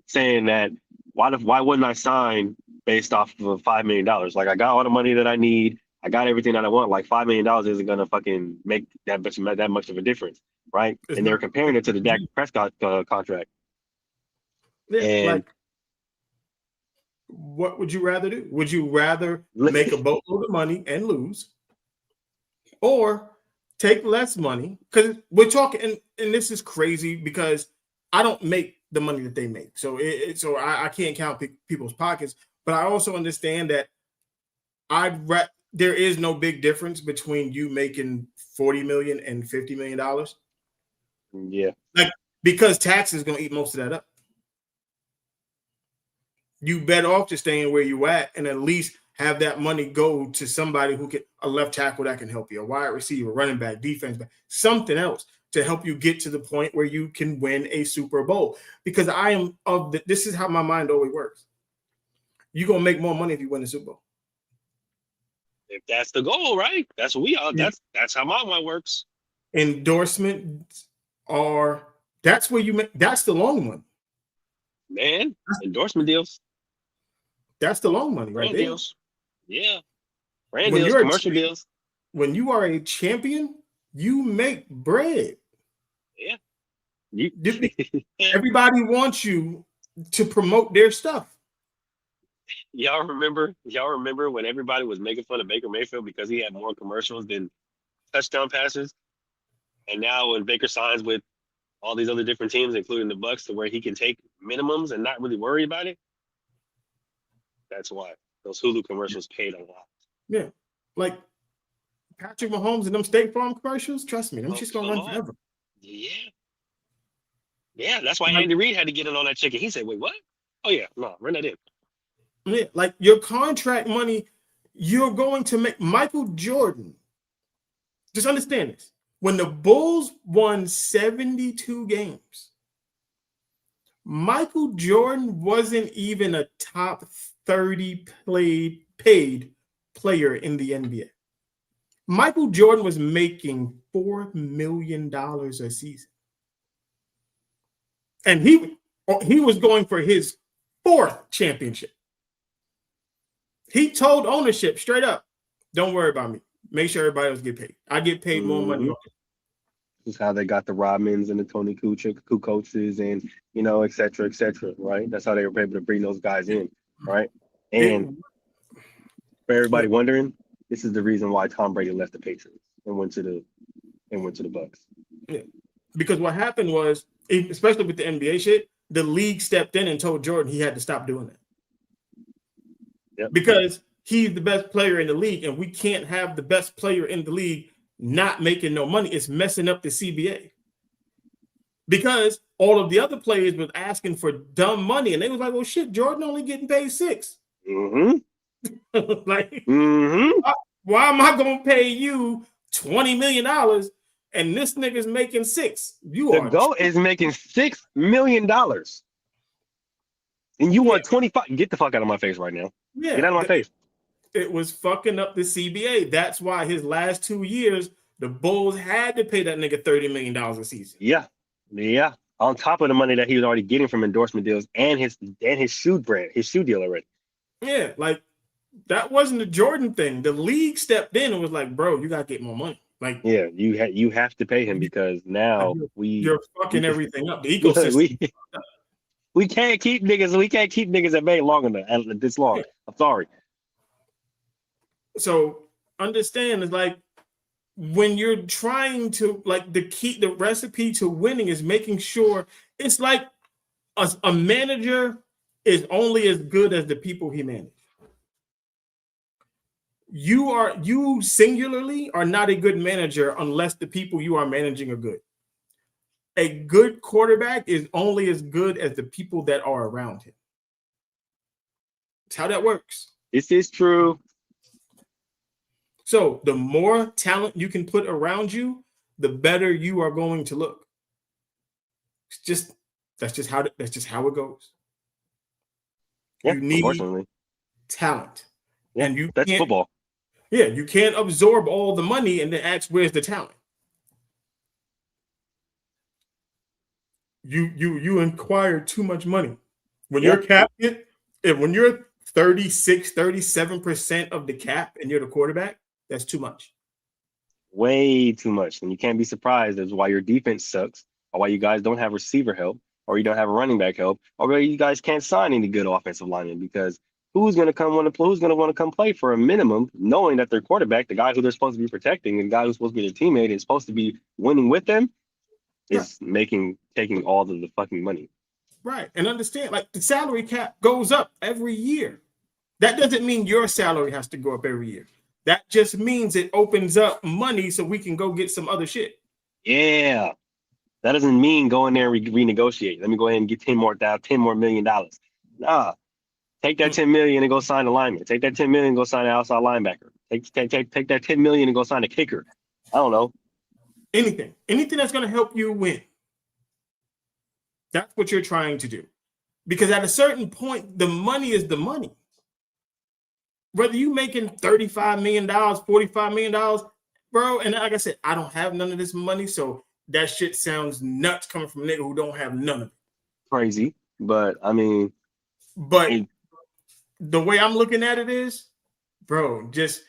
saying that why wouldn't I sign based off of $5 million? Like I got all the money that I need, I got everything that I want. Like $5 million isn't gonna fucking make that much of a difference, right? And they're comparing it to the Dak Prescott contract. Yeah, and like, what would you rather do? Would you rather make a boatload of money and lose, or take less money? Because we're talking, and this is crazy because I don't make the money that they make, so I can't count people's pockets. But I also understand that there is no big difference between you making $40 million and $50 million. Yeah, like because taxes going to eat most of that up. You better off just staying where you at and at least have that money go to somebody who can, a left tackle that can help you, a wide receiver, running back, defense back, something else to help you get to the point where you can win a Super Bowl. Because this is how my mind always works. You're going to make more money if you win the Super Bowl. If that's the goal, right? That's what we are. That's how my mind works. Endorsements that's where you make, that's the long money. Man, endorsement deals. That's the long money, right? Brand deals. Yeah. Brand When deals, commercial deals. When you are a champion, you make bread. Yeah. Everybody wants you to promote their stuff. Y'all remember when everybody was making fun of Baker Mayfield because he had more commercials than touchdown passes? And now when Baker signs with all these other different teams, including the Bucks, to where he can take minimums and not really worry about it, that's why those Hulu commercials paid a lot. Yeah. Like Patrick Mahomes and them State Farm commercials, trust me, them shit's gonna run forever. Yeah. Yeah, that's why Andy Reid had to get in on that chicken. He said, wait, what? Oh, yeah, no, run that in. Yeah, like your contract money, you're going to make. Michael Jordan, just understand this. When the Bulls won 72 games, Michael Jordan wasn't even a top 30 paid player in the NBA. Michael Jordan was making $4 million a season. And he was going for his 4th championship. He told ownership straight up, don't worry about me. Make sure everybody else get paid. I get paid more money. This is how they got the Rodmans and the Tony Kukocs and, et cetera, right? That's how they were able to bring those guys in, right? And for everybody wondering, this is the reason why Tom Brady left the Patriots and went to the Bucks. Yeah. Because what happened was, especially with the NBA shit, the league stepped in and told Jordan he had to stop doing that. Yep. Because he's the best player in the league, and we can't have the best player in the league not making no money. It's messing up the CBA. Because all of the other players was asking for dumb money, and they was like, well, shit, Jordan only getting paid $6. Like, why am I going to pay you $20 million and this nigga's making $6? The GOAT is making $6 million. And you want 25? Get the fuck out of my face right now. Yeah, get out of my face. It was fucking up the CBA. That's why his last 2 years, the Bulls had to pay that nigga $30 million a season. Yeah. On top of the money that he was already getting from endorsement deals and his shoe brand, his shoe deal already. Yeah, like that wasn't a Jordan thing. The league stepped in and was like, bro, you gotta get more money. Like, yeah, you have to pay him because now you're fucking everything up. The ecosystem. We can't keep niggas at bay long enough this long. I'm sorry. So understand, it's like when you're trying to, like, the recipe to winning is making sure it's like a manager is only as good as the people he manages. You singularly are not a good manager unless the people you are managing are good. A good quarterback is only as good as the people that are around him. That's how that works. This is true. So the more talent you can put around you, the better you are going to look. That's just how it goes. Yeah, you need unfortunately. Talent. Yeah, and that's football. Yeah, you can't absorb all the money and then ask where's the talent. You inquire too much money. When you're capped, when you're 37% of the cap and you're the quarterback, that's too much. Way too much. And you can't be surprised as why your defense sucks, or why you guys don't have receiver help, or you don't have a running back help, or why you guys can't sign any good offensive linemen, because who's going to want to come play for a minimum, knowing that their quarterback, the guy who they're supposed to be protecting, and the guy who's supposed to be their teammate and supposed to be winning with them, is taking all of the fucking money. Right. And understand, like, the salary cap goes up every year. That doesn't mean your salary has to go up every year. That just means it opens up money so we can go get some other shit. Yeah. That doesn't mean go in there and renegotiate. Let me go ahead and get $10 more million. Nah. Take that $10 million and go sign a lineman. Take that $10 million and go sign an outside linebacker. Take that $10 million and go sign a kicker. I don't know. Anything that's going to help you win. That's what you're trying to do. Because at a certain point, the money is the money. Whether you making $35 million, $45 million, bro, and like I said, I don't have none of this money, so that shit sounds nuts coming from a nigga who don't have none of it. Crazy, but I mean... But the way I'm looking at it is, bro, just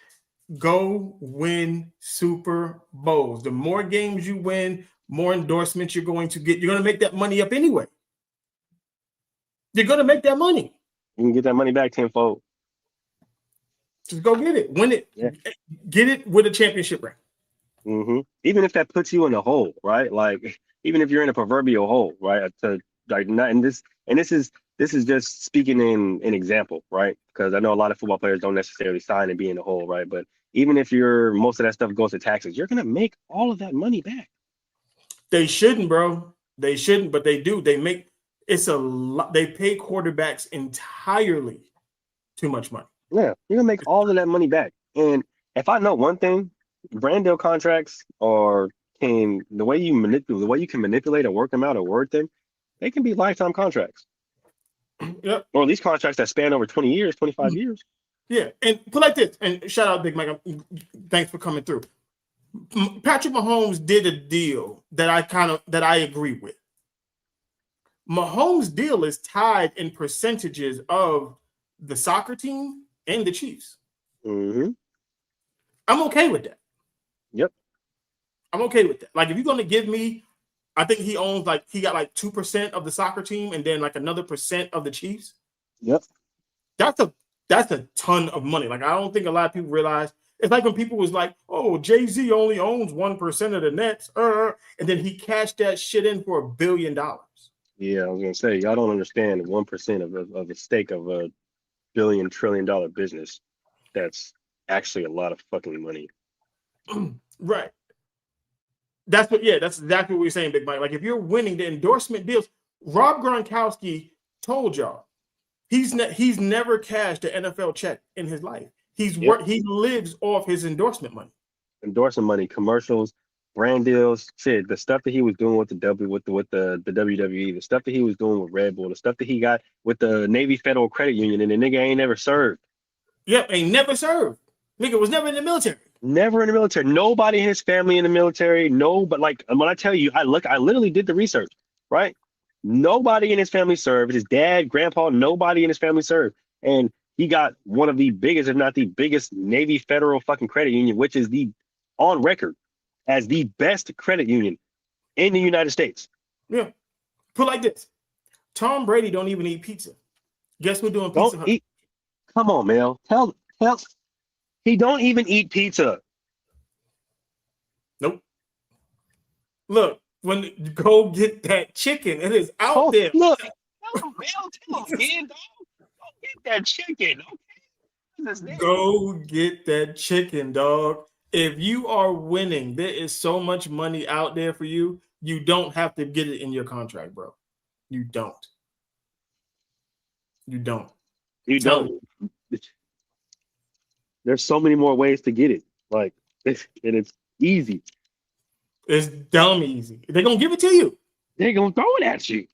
go win Super Bowls. The more games you win, more endorsements you're going to get. You're going to make that money up anyway. You're going to make that money. You can get that money back tenfold. Just go get it. Win it. Yeah. Get it with a championship ring. Mm-hmm. Even if that puts you in a hole, right? Like, even if you're in a proverbial hole, right? To like not and this is just speaking in an example, right? Because I know a lot of football players don't necessarily sign and be in the hole, right? But even if most of that stuff goes to taxes, you're gonna make all of that money back. They shouldn't, bro. They shouldn't, but they do. They make it's a lot. They pay quarterbacks entirely too much money. Yeah, you're gonna make all of that money back. And if I know one thing, brand deal contracts the way you can manipulate and work them out or word them, they can be lifetime contracts. Yep. Or at least contracts that span over 20 years, 25 years. Yeah, and put like this, and shout out Big Mike. Thanks for coming through. Patrick Mahomes did a deal that I agree with. Mahomes' deal is tied in percentages of the soccer team and the Chiefs. Mm-hmm. I'm okay with that. Yep. I'm okay with that. Like, if you're going to give me, I think he got like 2% of the soccer team and then like another % of the Chiefs. Yep. That's a ton of money. Like, I don't think a lot of people realize. It's like when people was like, oh, Jay-Z only owns 1% of the Nets. And then he cashed that shit in for $1 billion. Yeah, I was going to say, y'all don't understand 1% of the stake of a $1 trillion business. That's actually a lot of fucking money. Right. That's exactly what we're saying, Big Mike. Like, if you're winning the endorsement deals, Rob Gronkowski told y'all he's never cashed an NFL check in his life. He lives off his endorsement money. Endorsement money, commercials, brand deals, shit. The stuff that he was doing with the WWE, the stuff that he was doing with Red Bull, the stuff that he got with the Navy Federal Credit Union, and the nigga ain't never served. Yep, ain't never served. Nigga was never in the military. Never in the military. Nobody in his family in the military. No, but like when I tell you, I literally did the research, right? Nobody in his family served. His dad, grandpa, nobody in his family served. And he got one of the biggest, if not the biggest, Navy Federal fucking credit union, which is on record as the best credit union in the United States. Yeah. Put like this. Tom Brady don't even eat pizza. Guess who's doing pizza? Don't eat. Come on, Mel. Tell. He don't even eat pizza. Nope. Look, when you go get that chicken, it is out there. Look. Tell him, kid, dog. Go get that chicken, okay? Go get that chicken, dog. If you are winning, there is so much money out there for you. You don't have to get it in your contract, bro. You don't. You don't. There's so many more ways to get it. Like, it's easy. It's dumb easy. They're going to give it to you. They're going to throw it at you.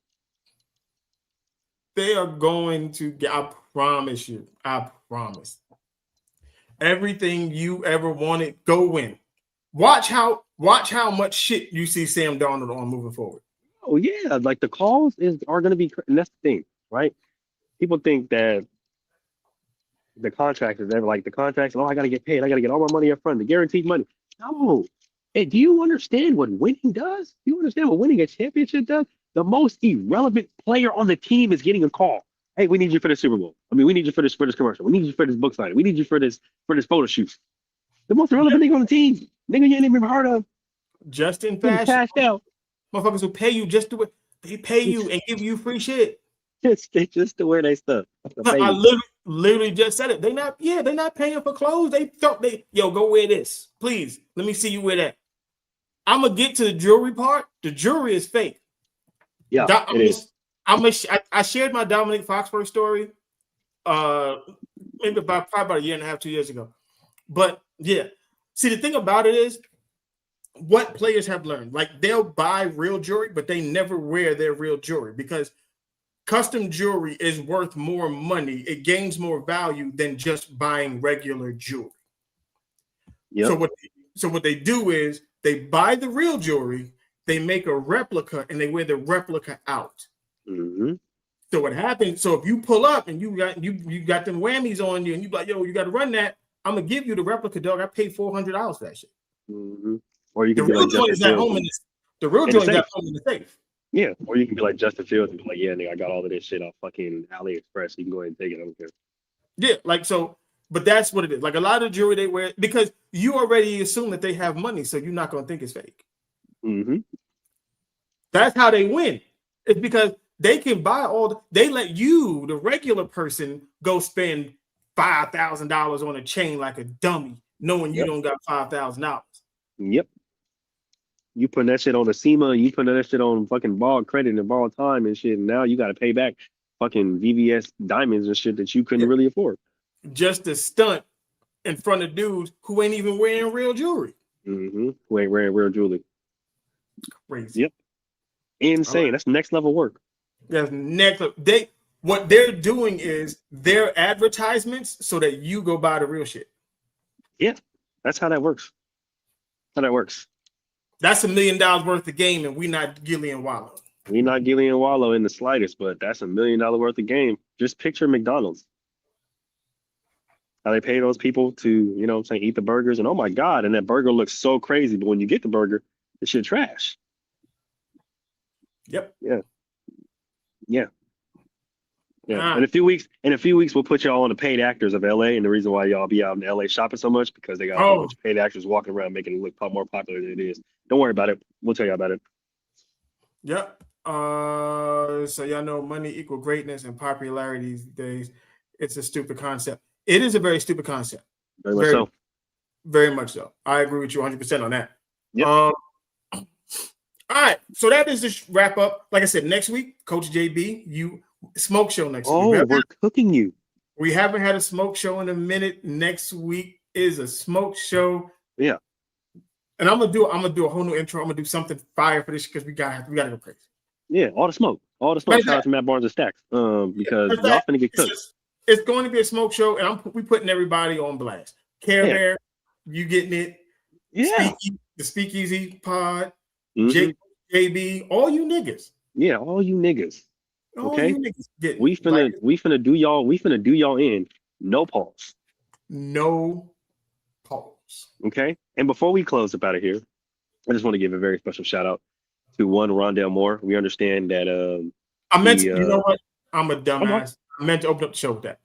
They are going to get, I promise you. I promise. Everything you ever wanted, go win. Watch how much shit you see Sam Darnold on moving forward. Oh, yeah. Like, the calls are going to be, and that's the thing, right? People think that the contract is ever like the contracts. Oh, I got to get paid. I got to get all my money up front, the guaranteed money. No. Hey, do you understand what winning does? Do you understand what winning a championship does? The most irrelevant player on the team is getting a call. Hey, we need you for the Super Bowl. I mean, we need you for this commercial. We need you for this book signing. We need you for this photo shoot. The most irrelevant nigga on the team. Nigga you ain't even heard of. Just in fashion. Cashed out. Motherfuckers who pay you just to they pay you and give you free shit. Just to wear their stuff. I literally just said it. They're not paying for clothes. Go wear this. Please. Let me see you wear that. I'm gonna get to the jewelry part. The jewelry is fake. Yeah, it is. I shared my Dominic Foxworth story maybe probably about a year and a half, 2 years ago. But yeah. See, the thing about it is what players have learned. Like, they'll buy real jewelry, but they never wear their real jewelry because custom jewelry is worth more money. It gains more value than just buying regular jewelry. Yep. So what they do is they buy the real jewelry, they make a replica, and they wear the replica out. Mm-hmm. So what happens? So if you pull up and you got them whammies on you, and you like, yo, you got to run that. I'm gonna give you the replica, dog. I paid $400 for that shit. Mm-hmm. Or you The can be real like joint Justin is at home Fields. in the real In the joint is safe. at home in the safe. Yeah, or you can be like Justin Fields and be like, yeah, nigga, I got all of this shit off fucking AliExpress. You can go ahead and take it. I don't care. Yeah, like so. But that's what it is. Like a lot of jewelry they wear, because you already assume that they have money, so you're not gonna think it's fake. Mm-hmm. That's how they win. It's because they can buy they let you, the regular person, go spend $5,000 on a chain like a dummy, knowing you don't got $5,000. Yep. You putting that shit on a SEMA, you putting that shit on fucking Ball Credit and Ball Time and shit, and now you got to pay back fucking VVS diamonds and shit that you couldn't really afford. Just a stunt in front of dudes who ain't even wearing real jewelry. Mm-hmm. Who ain't wearing real jewelry. Crazy. Yep. Insane. Right. That's next level work. That's next. What they're doing is their advertisements so that you go buy the real shit. Yeah. That's how that works. That's That's $1 million worth of game, and we not Gillian Wallow. We not Gillian Wallow in the slightest, but that's $1 million worth of game. Just picture McDonald's. How they pay those people to, you know what I'm saying, eat the burgers, and oh my God, and that burger looks so crazy, but when you get the burger, the shit trash. Yep. Yeah. Ah. In a few weeks, we'll put y'all on the paid actors of LA, and the reason why y'all be out in LA shopping so much because they got a bunch of paid actors walking around making it look more popular than it is. Don't worry about it. We'll tell you about it. Yep. So y'all know money equal greatness and popularity these days. It's a stupid concept. It is a very stupid concept. Very much so. Very much so. I agree with you 100% on that. Yep. All right. So that is the wrap up. Like I said, next week, Coach JB, smoke show next week. Oh, we're cooking you. We haven't had a smoke show in a minute. Next week is a smoke show. Yeah. And I'm gonna do a whole new intro. I'm gonna do something fire for this because we gotta go crazy. Yeah, all the smoke. Shout out to Matt Barnes and Stacks. Because y'all finna get cooked. It's going to be a smoke show, and we putting everybody on blast. Care Bear, you getting it? Yeah. The Speakeasy Pod, Mm-hmm. JB, all you niggas. Yeah, all you niggas. Okay. All you niggas getting we finna do y'all in. No pause. No pause. Okay. And before we close up out of here, I just want to give a very special shout out to one Rondell Moore. We understand that you know what? I'm a dumbass. I meant to open up the show with that.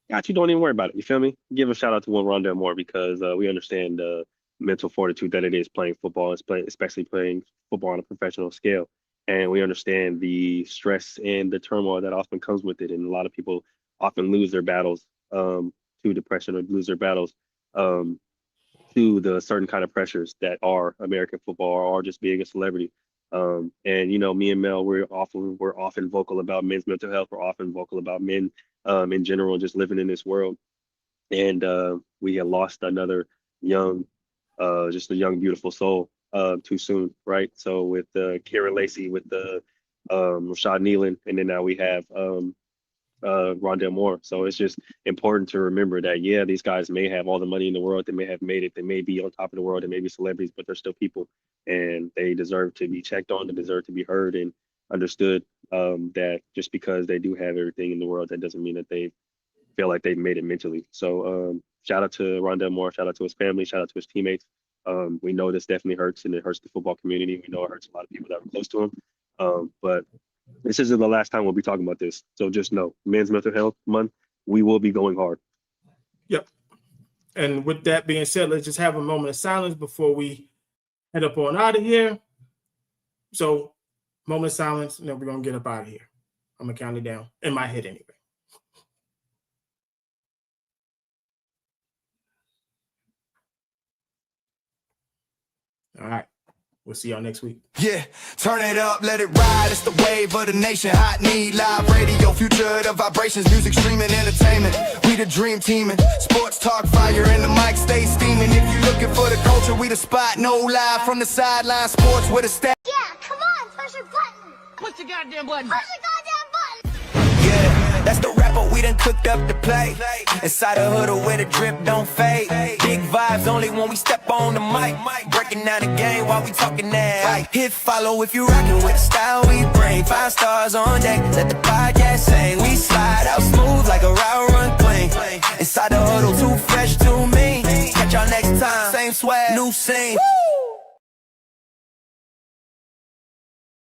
Got you. Don't even worry about it. You feel me? Give a shout out to one Rondell Moore because we understand the mental fortitude that it is playing football, especially playing football on a professional scale. And we understand the stress and the turmoil that often comes with it. And a lot of people often lose their battles to depression or lose their battles to the certain kind of pressures that are American football or just being a celebrity. And you know, me and Mel, we're often vocal about men's mental health. We're often vocal about men in general, just living in this world. And we had lost another young, just a young, beautiful soul too soon, right? So with Karen Lacey, with the Rashad Nealon, and then now we have Rondell Moore. So it's just important to remember that, yeah, these guys may have all the money in the world. They may have made it. They may be on top of the world. They may be celebrities, but they're still people. And they deserve to be checked on. They deserve to be heard and understood that just because they do have everything in the world, that doesn't mean that they feel like they've made it mentally. So shout out to Rondell Moore. Shout out to his family. Shout out to his teammates. We know this definitely hurts, and it hurts the football community. We know it hurts a lot of people that are close to him. But this isn't the last time we'll be talking about this. So just know, Men's Mental Health Month, we will be going hard. Yep. And with that being said, let's just have a moment of silence before we head up on out of here. So, moment of silence, and then we're going to get up out of here. I'm going to count it down, in my head anyway. All right. We'll see y'all next week. Yeah, turn it up, let it ride. It's the wave of the nation. Hot need live radio, future of vibrations, music streaming, entertainment. We the dream teaming, sports talk, fire, and the mic stay steaming. If you looking for the culture, we the spot. No lie from the sideline, sports with a stat. Yeah, come on, push your button. Push the goddamn button. Push the goddamn button. Yeah, that's the rapper we done cooked up to play. Inside a hood where the drip don't fade. Big vibes only when we step on the mic. Breaking down the game while we talking that. Hit follow if you rockin' with the style we bring. 5 stars on deck, let the podcast sing. We slide out smooth like a route run plane. Inside the huddle, too fresh, too mean. catch y'all next time. Same swag, new scene.